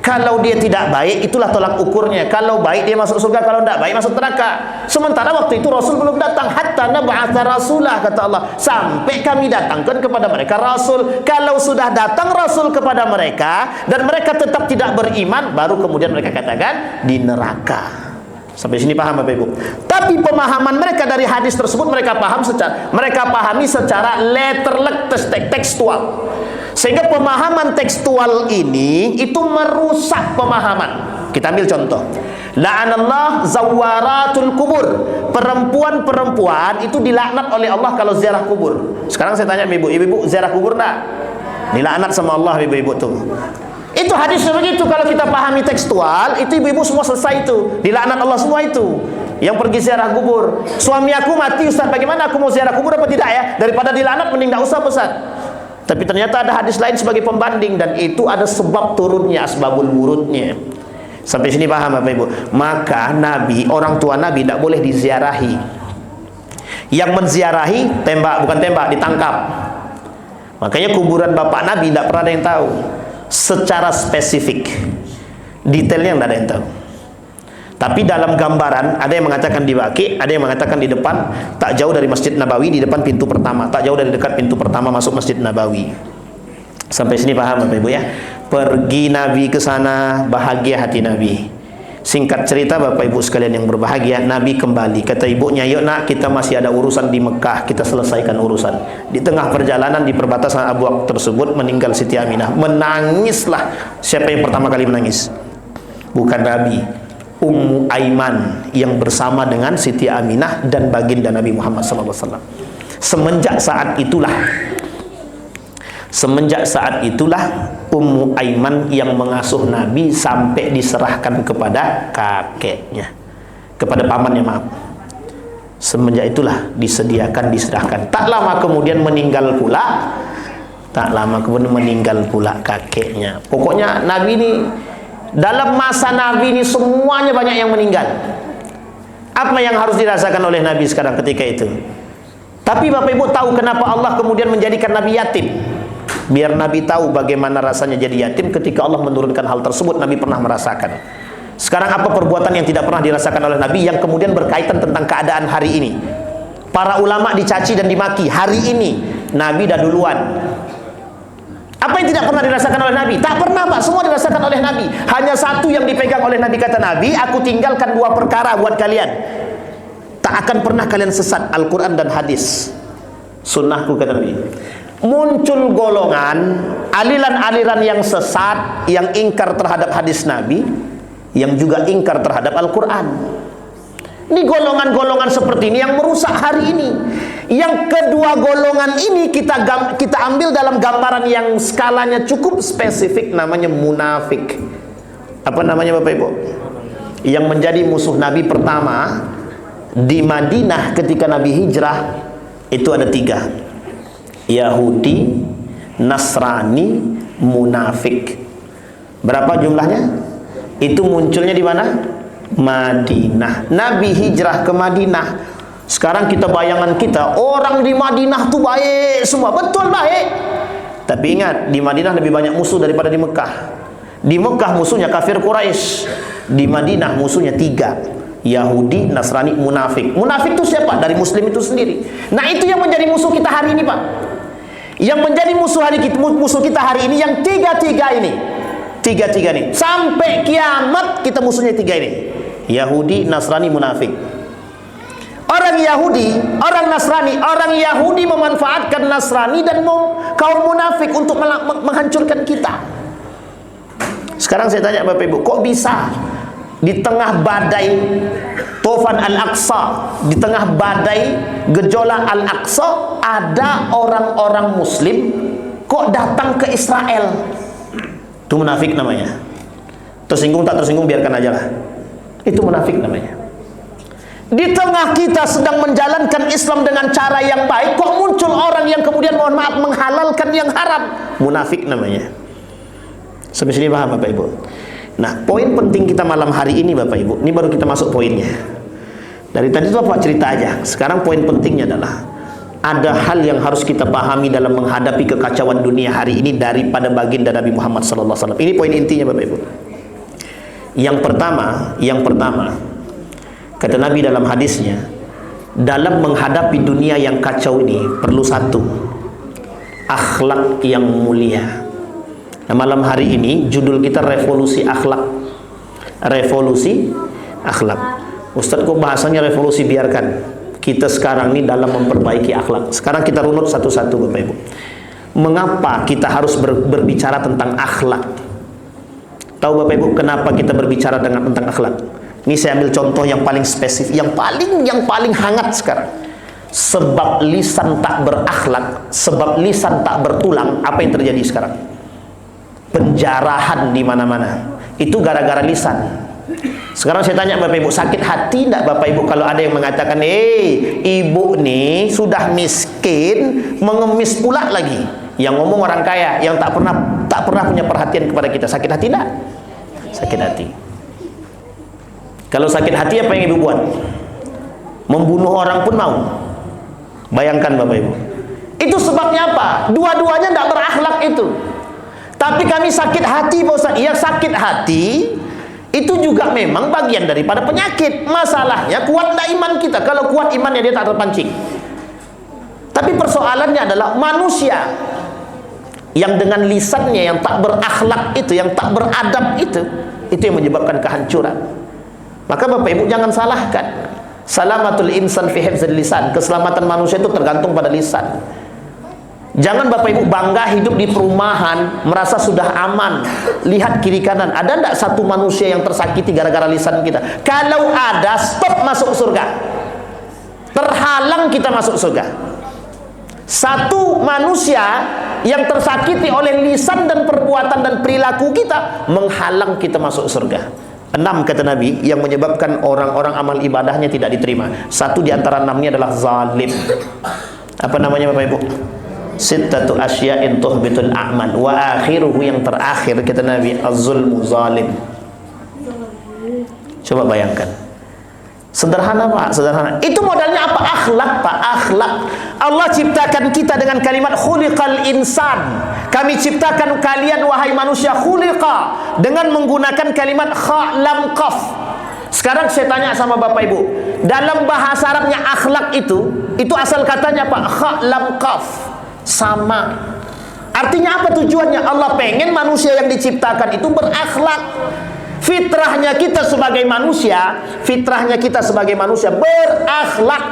Kalau dia tidak baik, itulah tolak ukurnya. Kalau baik dia masuk surga, kalau tidak baik masuk neraka. Sementara waktu itu Rasul belum datang. Hatta nab'atha rasulah, kata Allah, sampai kami datangkan kepada mereka Rasul. Kalau sudah datang Rasul kepada mereka dan mereka tetap tidak beriman, baru kemudian mereka katakan di neraka. Sampai sini paham Bapak Ibu? Tapi pemahaman mereka dari hadis tersebut mereka pahami secara letterlek, tekstual. Sehingga pemahaman tekstual ini itu merusak pemahaman. Kita ambil contoh. La'anallah zawaratul kubur. Perempuan-perempuan itu dilaknat oleh Allah kalau ziarah kubur. Sekarang saya tanya ibu-ibu ziarah kubur enggak? Dilaknat sama Allah ibu-ibu tuh. Itu hadisnya begitu. Kalau kita pahami tekstual, itu ibu-ibu semua selesai itu. Dilaknat Allah semua itu. Yang pergi ziarah kubur. Suami aku mati, Ustaz, bagaimana aku mau ziarah kubur apa tidak ya? Daripada dilaknat mending tidak usah, Ustaz. Tapi ternyata ada hadis lain sebagai pembanding, dan itu ada sebab turunnya, asbabul wurudnya. Sampai sini paham Bapak Ibu? Maka Nabi, orang tua Nabi tidak boleh diziarahi. Yang menziarahi bukan tembak, ditangkap. Makanya kuburan bapak Nabi tidak pernah ada yang tahu secara spesifik, detailnya tidak ada yang tahu. Tapi dalam gambaran ada yang mengatakan di Baqi, ada yang mengatakan di depan, tak jauh dari Masjid Nabawi, di depan pintu pertama, tak jauh dari dekat pintu pertama masuk Masjid Nabawi. Sampai sini paham Bapak Ibu ya? Pergi Nabi ke sana, bahagia hati Nabi. Singkat cerita Bapak Ibu sekalian yang berbahagia, Nabi kembali. Kata ibunya, yuk nak, kita masih ada urusan di Mekah, kita selesaikan urusan. Di tengah perjalanan di perbatasan Abu Waq tersebut meninggal Siti Aminah. Menangislah. Siapa yang pertama kali menangis? Bukan Nabi, Ummu Aiman yang bersama dengan Siti Aminah dan baginda Nabi Muhammad SAW. Semenjak saat itulah Ummu Aiman yang mengasuh Nabi sampai diserahkan kepada kakeknya, kepada pamannya, maaf. Semenjak itulah diserahkan. Tak lama kemudian meninggal pula kakeknya. Pokoknya Nabi ini, dalam masa Nabi ini semuanya banyak yang meninggal. Apa yang harus dirasakan oleh Nabi sekarang ketika itu? Tapi Bapak Ibu tahu kenapa Allah kemudian menjadikan Nabi yatim? Biar Nabi tahu bagaimana rasanya jadi yatim. Ketika Allah menurunkan hal tersebut, Nabi pernah merasakan. Sekarang apa perbuatan yang tidak pernah dirasakan oleh Nabi yang kemudian berkaitan tentang keadaan hari ini? Para ulama dicaci dan dimaki. Hari ini Nabi dah duluan. Apa yang tidak pernah dirasakan oleh Nabi? Tak pernah Pak, semua dirasakan oleh Nabi. Hanya satu yang dipegang oleh Nabi, kata Nabi, aku tinggalkan dua perkara buat kalian, tak akan pernah kalian sesat, Al-Quran dan hadis, sunnahku, kata Nabi. Muncul golongan, aliran-aliran yang sesat, yang ingkar terhadap hadis Nabi, yang juga ingkar terhadap Al-Quran. Ini golongan-golongan seperti ini yang merusak hari ini. Yang kedua golongan ini kita ambil dalam gambaran yang skalanya cukup spesifik, namanya munafik. Apa namanya Bapak Ibu? Yang menjadi musuh Nabi pertama di Madinah ketika Nabi hijrah itu ada 3: Yahudi, Nasrani, munafik. Berapa jumlahnya? Itu munculnya di mana? Madinah. Nabi hijrah ke Madinah. Sekarang kita bayangan kita, orang di Madinah tuh baik semua. Betul, baik. Tapi ingat, di Madinah lebih banyak musuh daripada di Mekah. Di Mekah musuhnya kafir Quraisy, di Madinah musuhnya 3: Yahudi, Nasrani, munafik. Munafik itu siapa? Dari Muslim itu sendiri. Nah, itu yang menjadi musuh kita hari ini Pak. Yang menjadi musuh kita hari ini yang tiga ini. Tiga ini. Sampai kiamat kita musuhnya 3 ini. Yahudi, Nasrani, munafik. Orang Yahudi, orang Nasrani, orang Yahudi memanfaatkan Nasrani dan kaum munafik untuk menghancurkan kita. Sekarang saya tanya Bapak Ibu, kok bisa di tengah badai Tufan Al-Aqsa, di tengah badai gejolak Al-Aqsa, ada orang-orang Muslim kok datang ke Israel? Itu munafik namanya. Tersinggung tak tersinggung biarkan aja lah. Itu munafik namanya. Di tengah kita sedang menjalankan Islam dengan cara yang baik, kok muncul orang yang kemudian mohon maaf menghalalkan yang haram? Munafik namanya. Sampai sini paham Bapak Ibu? Nah, poin penting kita malam hari ini Bapak Ibu, ini baru kita masuk poinnya. Dari tadi itu Bapak cerita aja. Sekarang poin pentingnya adalah ada hal yang harus kita pahami dalam menghadapi kekacauan dunia hari ini daripada baginda Nabi Muhammad SAW. Ini poin intinya Bapak Ibu. Yang pertama, kata Nabi dalam hadisnya, dalam menghadapi dunia yang kacau ini perlu satu, akhlak yang mulia. Nah, malam hari ini judul kita revolusi akhlak. Revolusi akhlak. Ustaz, kok bahasanya revolusi? Biarkan. Kita sekarang ini dalam memperbaiki akhlak. Sekarang kita runut satu-satu Bapak Ibu. Mengapa kita harus berbicara tentang akhlak? Tahu Bapak Ibu kenapa kita berbicara tentang akhlak? Ini saya ambil contoh yang paling spesifik, yang paling hangat sekarang. Sebab lisan tak berakhlak, sebab lisan tak bertulang, apa yang terjadi sekarang? Penjarahan di mana-mana. Itu gara-gara lisan. Sekarang saya tanya Bapak Ibu, sakit hati tidak Bapak Ibu kalau ada yang mengatakan, ibu nih sudah miskin, mengemis pula lagi. Yang ngomong orang kaya, yang tak pernah punya perhatian kepada kita. Sakit hati tidak? Sakit hati. Kalau sakit hati apa yang ibu buat? Membunuh orang pun mau. Bayangkan Bapak Ibu. Itu sebabnya apa? Dua-duanya tidak berakhlak itu. Tapi kami sakit hati, Pak Ustaz. Iya, sakit hati itu juga memang bagian daripada penyakit. Masalahnya kuat tak iman kita. Kalau kuat imannya dia tak terpancing. Tapi persoalannya adalah manusia yang dengan lisannya yang tak berakhlak itu, yang tak beradab itu yang menyebabkan kehancuran. Maka Bapak Ibu jangan salahkan. Salamatul insan fi hifdzil lisan. Keselamatan manusia itu tergantung pada lisan. Jangan Bapak Ibu bangga hidup di perumahan, merasa sudah aman. Lihat kiri kanan, ada tidak satu manusia yang tersakiti gara-gara lisan kita? Kalau ada, stop masuk surga. Terhalang kita masuk surga. Satu manusia yang tersakiti oleh lisan dan perbuatan dan perilaku kita menghalang kita masuk surga. 6 kata Nabi yang menyebabkan orang-orang amal ibadahnya tidak diterima. Satu di antara 6-nya adalah zalim. Apa namanya Bapak Ibu? Sittatu asya'in tuhbitul a'mal wa akhiruhu, yang terakhir kata Nabi, az-zulmu zalim. Coba bayangkan. Sederhana Pak, sederhana. Itu modalnya apa? Akhlak Pak, akhlak. Allah ciptakan kita dengan kalimat khuliqal insan. Kami ciptakan kalian wahai manusia khuliqa dengan menggunakan kalimat kha lam qaf. Sekarang saya tanya sama Bapak Ibu, dalam bahasa Arabnya akhlak itu asal katanya Pak, kha lam qaf. Sama. Artinya apa tujuannya? Allah pengen manusia yang diciptakan itu berakhlak. Fitrahnya kita sebagai manusia, berakhlak.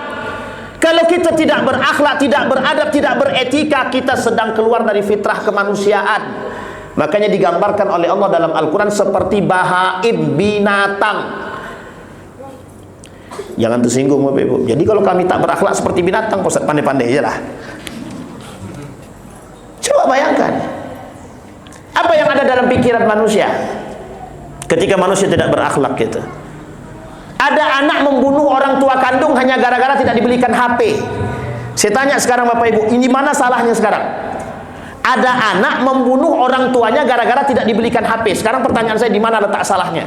Kalau kita tidak berakhlak, tidak beradab, tidak beretika, kita sedang keluar dari fitrah kemanusiaan. Makanya digambarkan oleh Allah dalam Al-Quran seperti bahaim, binatang. Jangan tersinggung Bapak Ibu. Jadi kalau kami tak berakhlak seperti binatang, pandai-pandai aja lah. Coba bayangkan apa yang ada dalam pikiran manusia ketika manusia tidak berakhlak gitu. Ada anak membunuh orang tua kandung hanya gara-gara tidak dibelikan HP. Saya tanya sekarang Bapak Ibu, ini mana salahnya sekarang? Ada anak membunuh orang tuanya gara-gara tidak dibelikan HP. Sekarang pertanyaan saya, di mana letak salahnya?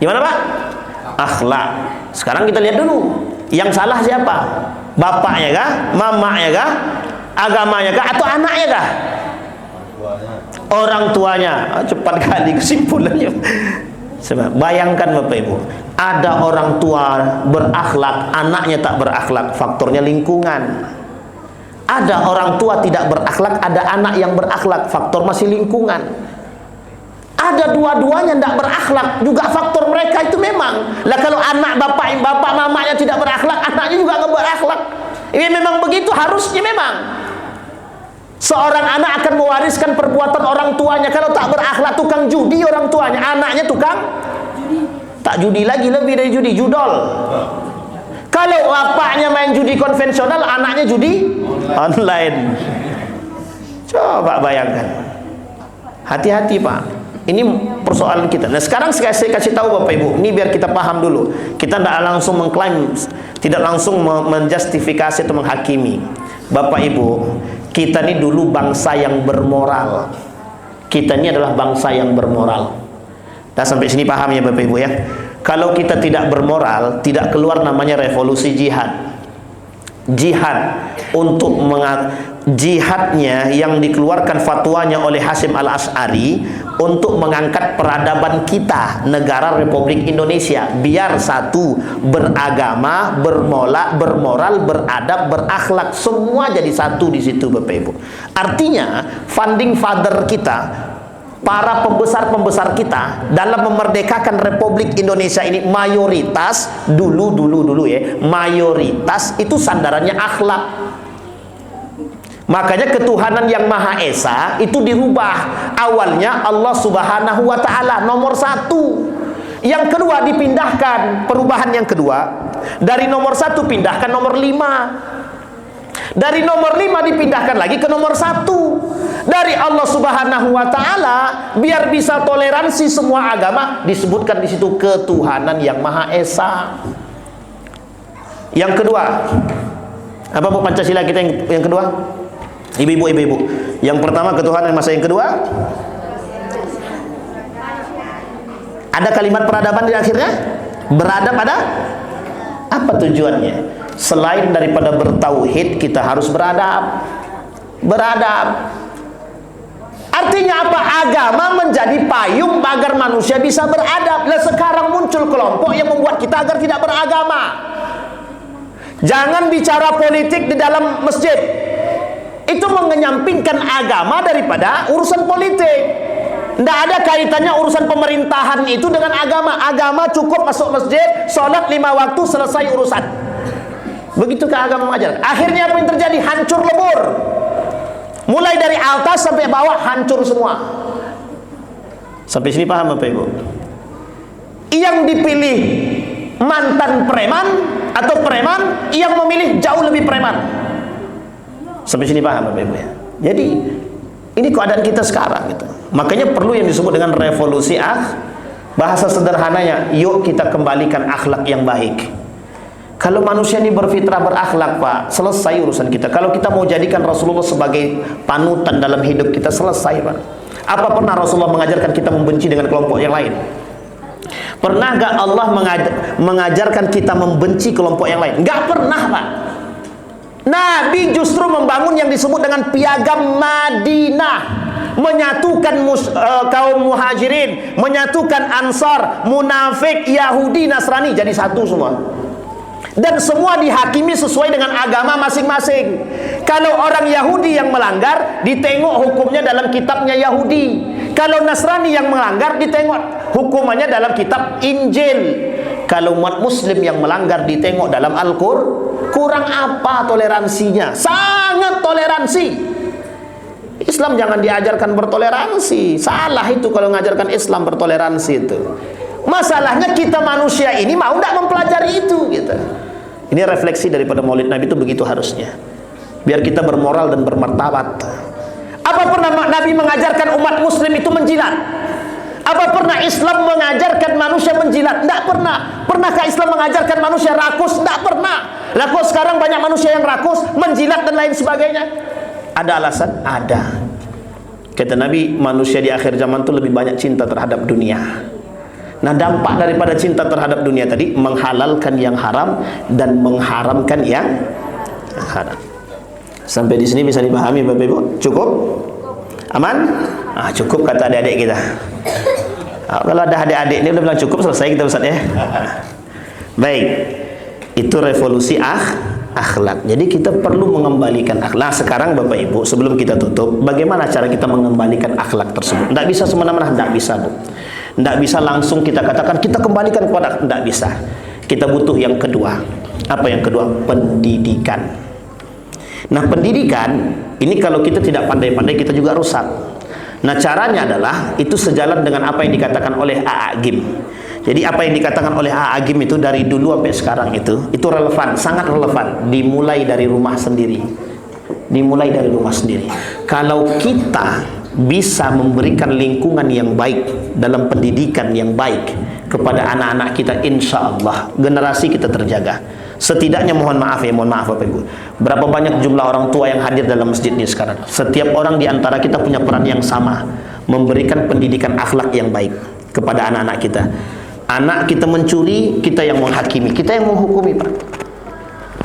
Di mana Pak? Akhlak. Sekarang kita lihat dulu, yang salah siapa? Bapaknya kah? Mamanya kah? Agamanya kah? Atau anaknya kah? Orang tuanya. Cepat kali kesimpulannya. Sebab bayangkan Bapak Ibu, ada orang tua berakhlak, anaknya tak berakhlak, faktornya lingkungan. Ada orang tua tidak berakhlak, ada anak yang berakhlak, faktor masih lingkungan. Ada dua-duanya tidak berakhlak, juga faktor mereka itu memang. Lah kalau anak bapak mamanya tidak berakhlak, anaknya juga nggak berakhlak. Ini memang begitu harusnya memang. Seorang anak akan mewariskan perbuatan orang tuanya. Kalau tak berakhlak, tukang judi orang tuanya, anaknya tukang tak judi lagi, lebih dari judi, judol. Kalau bapaknya main judi konvensional, anaknya judi online. Coba bayangkan. Hati-hati Pak. Ini persoalan kita. Nah sekarang saya kasih tahu Bapak Ibu, ini biar kita paham dulu. Kita tidak langsung mengklaim, tidak langsung menjustifikasi atau menghakimi. Bapak Ibu, kita ini dulu bangsa yang bermoral. Kita ini adalah bangsa yang bermoral. Nah sampai sini paham ya Bapak Ibu ya. Kalau kita tidak bermoral, tidak keluar namanya revolusi jihad. Jihad untuk jihadnya yang dikeluarkan fatwanya oleh Hasyim Al-Asy'ari untuk mengangkat peradaban kita, negara Republik Indonesia, biar satu, beragama, bermoral, beradab, berakhlak, semua jadi satu di situ Bapak Ibu. Artinya founding father kita, para pembesar-pembesar kita dalam memerdekakan Republik Indonesia ini, mayoritas dulu ya, mayoritas itu sandarannya akhlak. Makanya ketuhanan yang Maha Esa itu dirubah. Awalnya Allah Subhanahu wa Ta'ala nomor 1. Yang kedua dipindahkan, perubahan yang kedua, dari nomor 1 pindahkan nomor 5. Dari nomor 5 dipindahkan lagi ke nomor 1. Dari Allah Subhanahu wa Ta'ala, biar bisa toleransi semua agama, disebutkan di situ ketuhanan yang Maha Esa. Yang kedua, apa Bu Pancasila kita yang kedua? Ibu-ibu, yang pertama ketuhanan, masa yang kedua ada kalimat peradaban di akhirnya. Beradab ada apa tujuannya? selain daripada bertauhid, kita harus beradab. Artinya apa? Agama menjadi payung agar manusia bisa beradab. Lah sekarang muncul kelompok yang membuat kita agar tidak beragama. Jangan bicara politik di dalam masjid. Itu mengenyampingkan agama daripada urusan politik. Tidak ada kaitannya urusan pemerintahan itu dengan agama. Agama cukup masuk masjid, sholat 5 waktu, selesai urusan. Begitukah agama mengajar? Akhirnya apa yang terjadi? Hancur lebur. Mulai dari atas sampai bawah hancur semua. Sampai sini paham Bapak Ibu? Yang dipilih mantan preman atau preman, yang memilih jauh lebih preman. Sampai sini paham Bapak Ibu ya? Jadi ini keadaan kita sekarang gitu. Makanya perlu yang disebut dengan revolusi bahasa sederhananya, yuk kita kembalikan akhlak yang baik. Kalau manusia ini berfitrah berakhlak Pak, selesai urusan kita. Kalau kita mau jadikan Rasulullah sebagai panutan dalam hidup kita, selesai Pak. Apa pernah Rasulullah mengajarkan kita membenci dengan kelompok yang lain? Pernah gak Allah mengajarkan kita membenci kelompok yang lain? Gak pernah Pak. Nabi justru membangun yang disebut dengan piagam Madinah, menyatukan kaum muhajirin, menyatukan ansar, munafik, Yahudi, Nasrani jadi satu semua. Dan semua dihakimi sesuai dengan agama masing-masing. Kalau orang Yahudi yang melanggar, ditengok hukumnya dalam kitabnya Yahudi. Kalau Nasrani yang melanggar, ditengok hukumannya dalam kitab Injil. Kalau umat Muslim yang melanggar, ditengok dalam Al-Qur'an. Kurang apa toleransinya? Sangat toleransi. Islam jangan diajarkan bertoleransi. Salah itu kalau mengajarkan Islam bertoleransi itu. Masalahnya kita manusia ini mau tidak mempelajari itu gitu. Ini refleksi daripada Maulid Nabi itu begitu harusnya. Biar kita bermoral dan bermartabat. Apa pernah Nabi mengajarkan umat Muslim itu menjilat? Apa pernah Islam mengajarkan manusia menjilat? Tidak pernah. Pernahkah Islam mengajarkan manusia rakus? Tidak pernah. Lah kok sekarang banyak manusia yang rakus, menjilat dan lain sebagainya? Ada alasan? Ada. Kata Nabi, manusia di akhir zaman itu lebih banyak cinta terhadap dunia. Nah, dampak daripada cinta terhadap dunia tadi, menghalalkan yang haram dan mengharamkan yang haram. Sampai di sini bisa dipahami Bapak Ibu? Cukup? Aman? Cukup kata adik-adik kita. Kalau ada adik-adik ini udah bilang cukup, selesai kita Ustaz ya. Baik. Itu revolusi akhlak. Jadi kita perlu mengembalikan akhlak. Sekarang Bapak Ibu, sebelum kita tutup, bagaimana cara kita mengembalikan akhlak tersebut? Tidak bisa semena-mena, tidak bisa Bu. Tidak bisa langsung kita katakan kita kembalikan kepada, tidak bisa. Kita butuh yang kedua. Apa yang kedua? Pendidikan. Nah, pendidikan ini kalau kita tidak pandai-pandai, kita juga rusak. Nah, caranya adalah itu sejalan dengan apa yang dikatakan oleh A.A. Gim. Jadi apa yang dikatakan oleh A.A. Gim itu dari dulu sampai sekarang itu relevan, sangat relevan. Dimulai dari rumah sendiri. Dimulai dari rumah sendiri. Kalau kita bisa memberikan lingkungan yang baik dalam pendidikan yang baik kepada anak-anak kita, insya Allah generasi kita terjaga. Setidaknya mohon maaf Bapak Ibu, berapa banyak jumlah orang tua yang hadir dalam masjid ini sekarang? Setiap orang di antara kita punya peran yang sama, memberikan pendidikan akhlak yang baik kepada anak-anak kita. Anak kita mencuri, kita yang menghakimi, kita yang menghukumi Pak.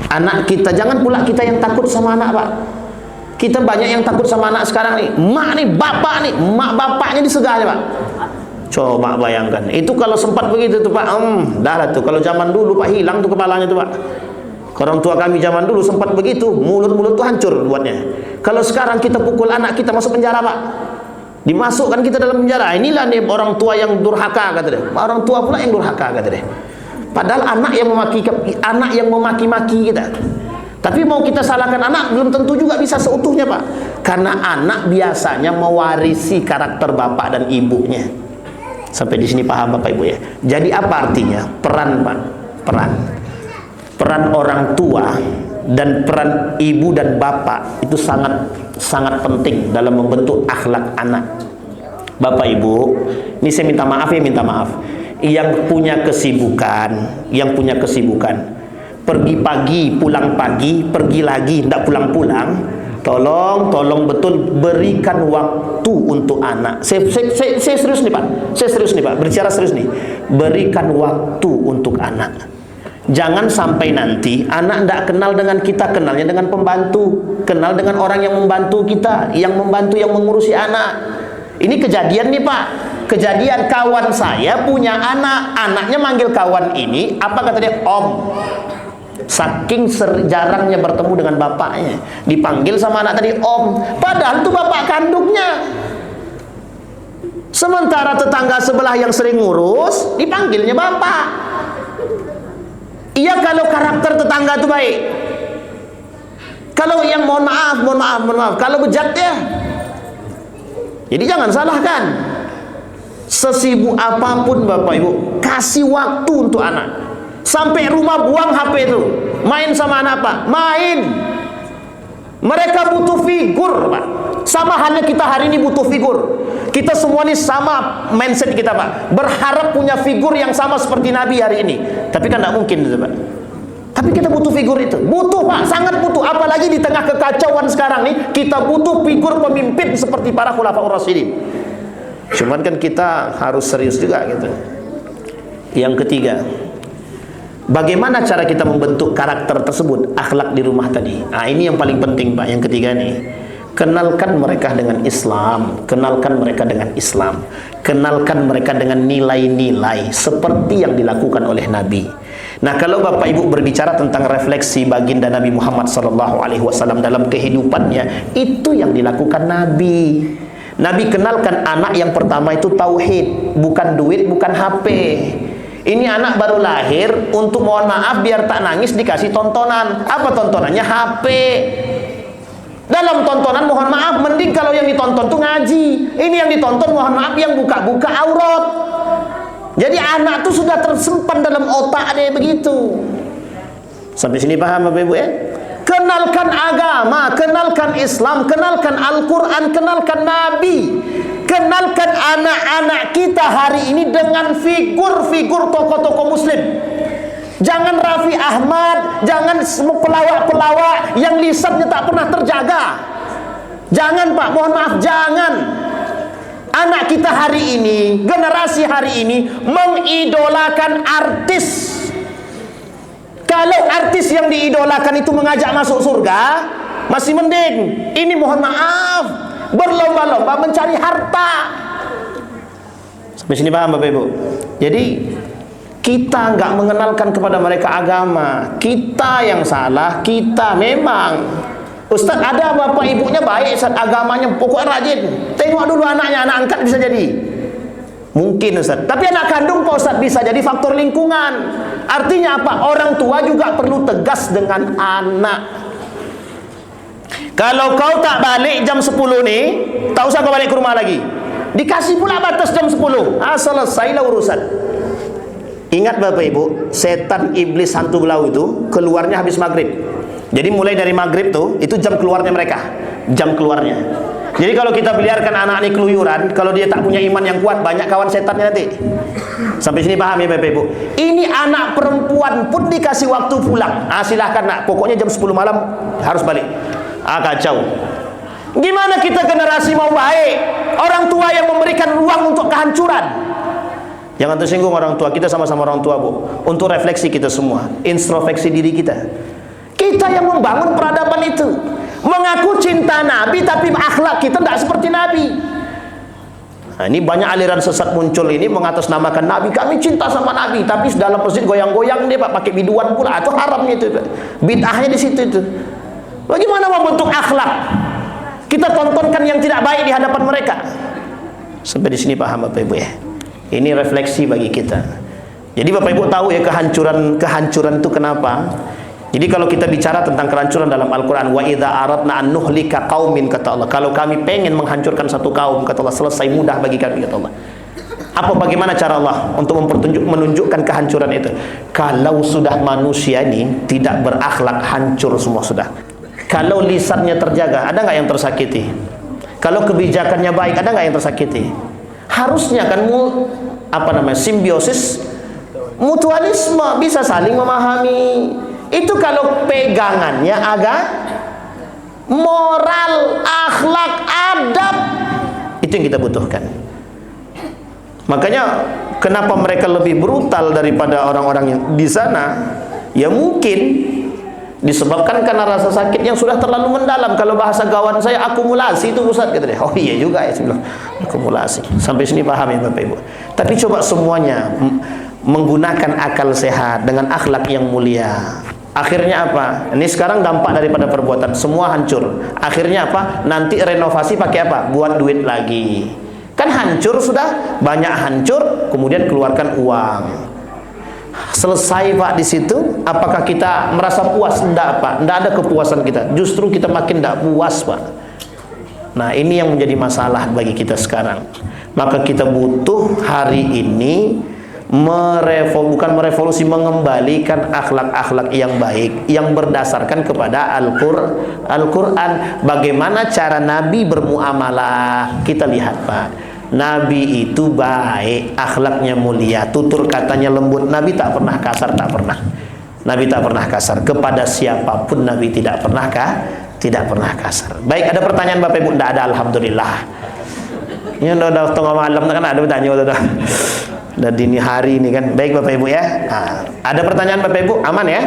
Anak kita, jangan pula kita yang takut sama anak Pak. Kita banyak yang takut sama anak sekarang nih. Mak nih, bapak nih, mak bapaknya disegah Pak. Coba bayangkan, itu kalau sempat begitu tuh Pak, dah lah tuh. Kalau zaman dulu Pak, hilang tuh kepalanya tuh Pak. Orang tua kami zaman dulu sempat begitu, mulut-mulut tuh hancur buatnya. Kalau sekarang kita pukul anak kita, masuk penjara Pak. Dimasukkan kita dalam penjara. Inilah nih orang tua yang durhaka kata dia. Orang tua pula yang durhaka kata dia. Padahal anak yang memaki-maki kita. Tapi mau kita salahkan anak, belum tentu juga bisa seutuhnya Pak. Karena anak biasanya mewarisi karakter bapak dan ibunya. Sampai di sini paham Bapak Ibu ya. Jadi apa artinya? Peran Pak. Peran orang tua dan peran ibu dan bapak itu sangat penting dalam membentuk akhlak anak. Bapak Ibu, ini saya minta maaf. Yang punya kesibukan, pergi pagi, pulang pagi, pergi lagi, tidak pulang-pulang. Tolong betul berikan waktu untuk anak. Saya serius nih Pak. Bicara serius nih. Berikan waktu untuk anak. Jangan sampai nanti anak tidak kenal dengan kita, kenalnya dengan pembantu, kenal dengan orang yang membantu kita, yang membantu yang mengurusi anak. Ini kejadian nih Pak, kejadian kawan saya punya anak, anaknya manggil kawan ini, apa kata dia? Om. Saking jarangnya bertemu dengan bapaknya, dipanggil sama anak tadi Om, padahal itu bapak kandungnya. Sementara tetangga sebelah yang sering ngurus dipanggilnya bapak. Iya kalau karakter tetangga itu baik. Kalau yang mohon maaf, kalau bejat ya. Jadi jangan salahkan. Sesibuk apapun Bapak Ibu, kasih waktu untuk anak. Sampai rumah buang HP itu. Main sama anak Pak, main. Mereka butuh figur Pak. Sama halnya kita hari ini butuh figur. Kita semua ini sama mindset kita Pak, berharap punya figur yang sama seperti Nabi hari ini. Tapi kan tidak mungkin itu Pak. Tapi kita butuh figur itu, butuh Pak, sangat butuh. Apalagi di tengah kekacauan sekarang nih, kita butuh figur pemimpin seperti para khulafaur rasyidin. Cuman kan kita harus serius juga gitu. Yang ketiga, bagaimana cara kita membentuk karakter tersebut, akhlak di rumah tadi. Nah ini yang paling penting Pak, yang ketiga nih. Kenalkan mereka dengan Islam, kenalkan mereka dengan Islam, kenalkan mereka dengan nilai-nilai seperti yang dilakukan oleh Nabi. Nah, kalau Bapak Ibu berbicara tentang refleksi baginda Nabi Muhammad SAW dalam kehidupannya, itu yang dilakukan Nabi. Nabi kenalkan anak yang pertama itu tauhid, bukan duit, bukan HP. Ini anak baru lahir, untuk mohon maaf biar tak nangis dikasih tontonan. Apa tontonannya? HP. Dalam tontonan mohon maaf, mending kalau yang ditonton tuh ngaji. Ini yang ditonton mohon maaf yang buka-buka aurat. Jadi anak tuh sudah tersimpan dalam otak dia begitu. Sampai sini paham Bapak Ibu ya? Kenalkan agama, kenalkan Islam, kenalkan Al-Quran, kenalkan Nabi. Kenalkan anak-anak kita hari ini dengan figur-figur tokoh-tokoh muslim. Jangan Raffi Ahmad, jangan pelawak-pelawak yang lisannya tak pernah terjaga. Jangan Pak, mohon maaf, jangan. Anak kita hari ini, generasi hari ini mengidolakan artis. Kalau artis yang diidolakan itu mengajak masuk surga, masih mending. Ini mohon maaf, berlomba-lomba mencari harta. Sampai sini paham Bapak Ibu? Jadi kita nggak mengenalkan kepada mereka agama, kita yang salah. Kita memang Ustaz ada bapak ibunya baik, Ustaz agamanya pokoknya rajin. Tengok dulu anaknya, anak angkat bisa jadi. Mungkin Ustaz, tapi anak kandung Pak Ustaz bisa jadi faktor lingkungan. Artinya apa? Orang tua juga perlu tegas dengan anak. Kalau kau tak balik jam 10 nih, tak usah kau balik ke rumah lagi. Dikasih pula batas jam 10. Selesailah urusan. Ingat Bapak Ibu, setan iblis hantu belau itu keluarnya habis maghrib. Jadi mulai dari maghrib tuh, itu jam keluarnya mereka, jam keluarnya. Jadi kalau kita biarkan anak ini keluyuran, kalau dia tak punya iman yang kuat, banyak kawan setannya nanti. Sampai sini paham ya Bapak Ibu? Ini anak perempuan pun dikasih waktu pulang. Silahkan nak, pokoknya jam 10 malam harus balik. Kacau. Gimana kita generasi mau baik? Orang tua yang memberikan ruang untuk kehancuran. Jangan tersinggung orang tua, kita sama-sama orang tua Bu. Untuk refleksi kita semua, introspeksi diri kita. Kita yang membangun peradaban itu. Mengaku cinta Nabi, tapi akhlak kita tidak seperti Nabi. Nah, ini banyak aliran sesat muncul ini mengatasnamakan Nabi. Kami cinta sama Nabi, tapi dalam masjid goyang-goyang dia Pak, pakai biduan pula. Itu haramnya itu. Bid'ahnya di situ itu. Bagaimana membentuk akhlak? Kita tontonkan yang tidak baik di hadapan mereka. Sampai di sini paham Bapak Ibu ya? Ini refleksi bagi kita. Jadi Bapak Ibu tahu ya kehancuran itu kenapa? Jadi kalau kita bicara tentang kehancuran dalam Al-Quran, wa idza aradna an nuhlika qaumin, kata Allah, kalau kami pengen menghancurkan satu kaum, kata Allah, selesai, mudah bagi kami, kata Allah. Bagaimana cara Allah untuk menunjukkan kehancuran itu? Kalau sudah manusia ini tidak berakhlak, hancur semua sudah. Kalau lisannya terjaga, ada nggak yang tersakiti? Kalau kebijakannya baik, ada nggak yang tersakiti? Harusnya kan simbiosis, mutualisme, bisa saling memahami. Itu kalau pegangannya agak moral, akhlak, adab, itu yang kita butuhkan. Makanya kenapa mereka lebih brutal daripada orang-orang yang di sana? Ya mungkin disebabkan karena rasa sakit yang sudah terlalu mendalam. Kalau bahasa kawan saya, akumulasi itu Ustaz, kata dia. Oh iya juga ya, saya bilang akumulasi. Sampai sini paham ya Bapak Ibu. Tapi coba semuanya menggunakan akal sehat dengan akhlak yang mulia. Akhirnya apa? Ini sekarang dampak daripada perbuatan, semua hancur. Akhirnya apa? Nanti renovasi pakai apa? Buat duit lagi. Kan hancur sudah, banyak hancur, kemudian keluarkan uang. Selesai Pak di situ. Apakah kita merasa puas? Enggak Pak, enggak ada kepuasan kita. Justru kita makin enggak puas Pak. Nah ini yang menjadi masalah bagi kita sekarang. Maka kita butuh hari ini bukan merevolusi, mengembalikan akhlak-akhlak yang baik yang berdasarkan kepada Al-Quran. Bagaimana cara Nabi bermuamalah? Kita lihat Pak, Nabi itu baik, akhlaknya mulia, tutur katanya lembut. Nabi tak pernah kasar, tak pernah. Nabi tak pernah kasar kepada siapapun. Nabi tidak pernah kasar. Baik, ada pertanyaan Bapak Ibu? Tidak ada, alhamdulillah. Ini udah tengah malam kan ada pertanyaan udah. Dan dini hari ini kan. Baik Bapak Ibu ya. Nah, ada pertanyaan Bapak Ibu? Aman ya?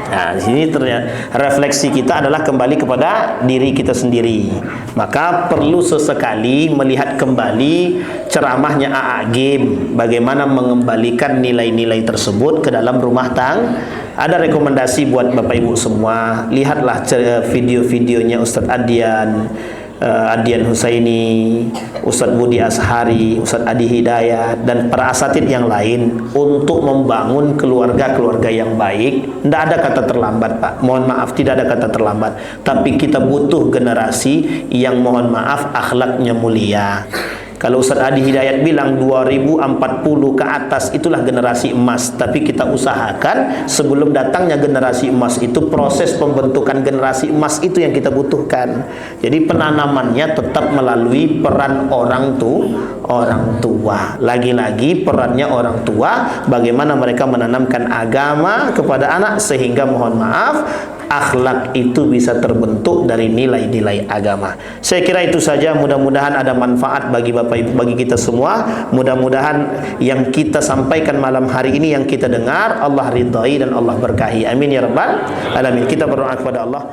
Nah, di sini ternyata refleksi kita adalah kembali kepada diri kita sendiri. Maka perlu sesekali melihat kembali ceramahnya AA Game, bagaimana mengembalikan nilai-nilai tersebut ke dalam rumah tangga. Ada rekomendasi buat Bapak Ibu semua. Lihatlah video-videonya Ustadz Adian Husaini, Ustadz Budi Ashari, Ustadz Adi Hidayat, dan para asatid yang lain untuk membangun keluarga-keluarga yang baik. Tidak ada kata terlambat Pak, mohon maaf, tidak ada kata terlambat. Tapi kita butuh generasi yang mohon maaf akhlaknya mulia. Kalau Ustadz Adi Hidayat bilang 2040 ke atas itulah generasi emas. Tapi kita usahakan sebelum datangnya generasi emas itu, proses pembentukan generasi emas itu yang kita butuhkan. Jadi penanamannya tetap melalui peran orang tua. Lagi-lagi perannya orang tua, bagaimana mereka menanamkan agama kepada anak sehingga mohon maaf akhlak itu bisa terbentuk dari nilai-nilai agama. Saya kira itu saja, mudah-mudahan ada manfaat bagi Bapak Ibu, bagi kita semua. Mudah-mudahan yang kita sampaikan malam hari ini, yang kita dengar, Allah ridhai dan Allah berkahi. Amin ya rabbal alamin. Kita berdoa kepada Allah.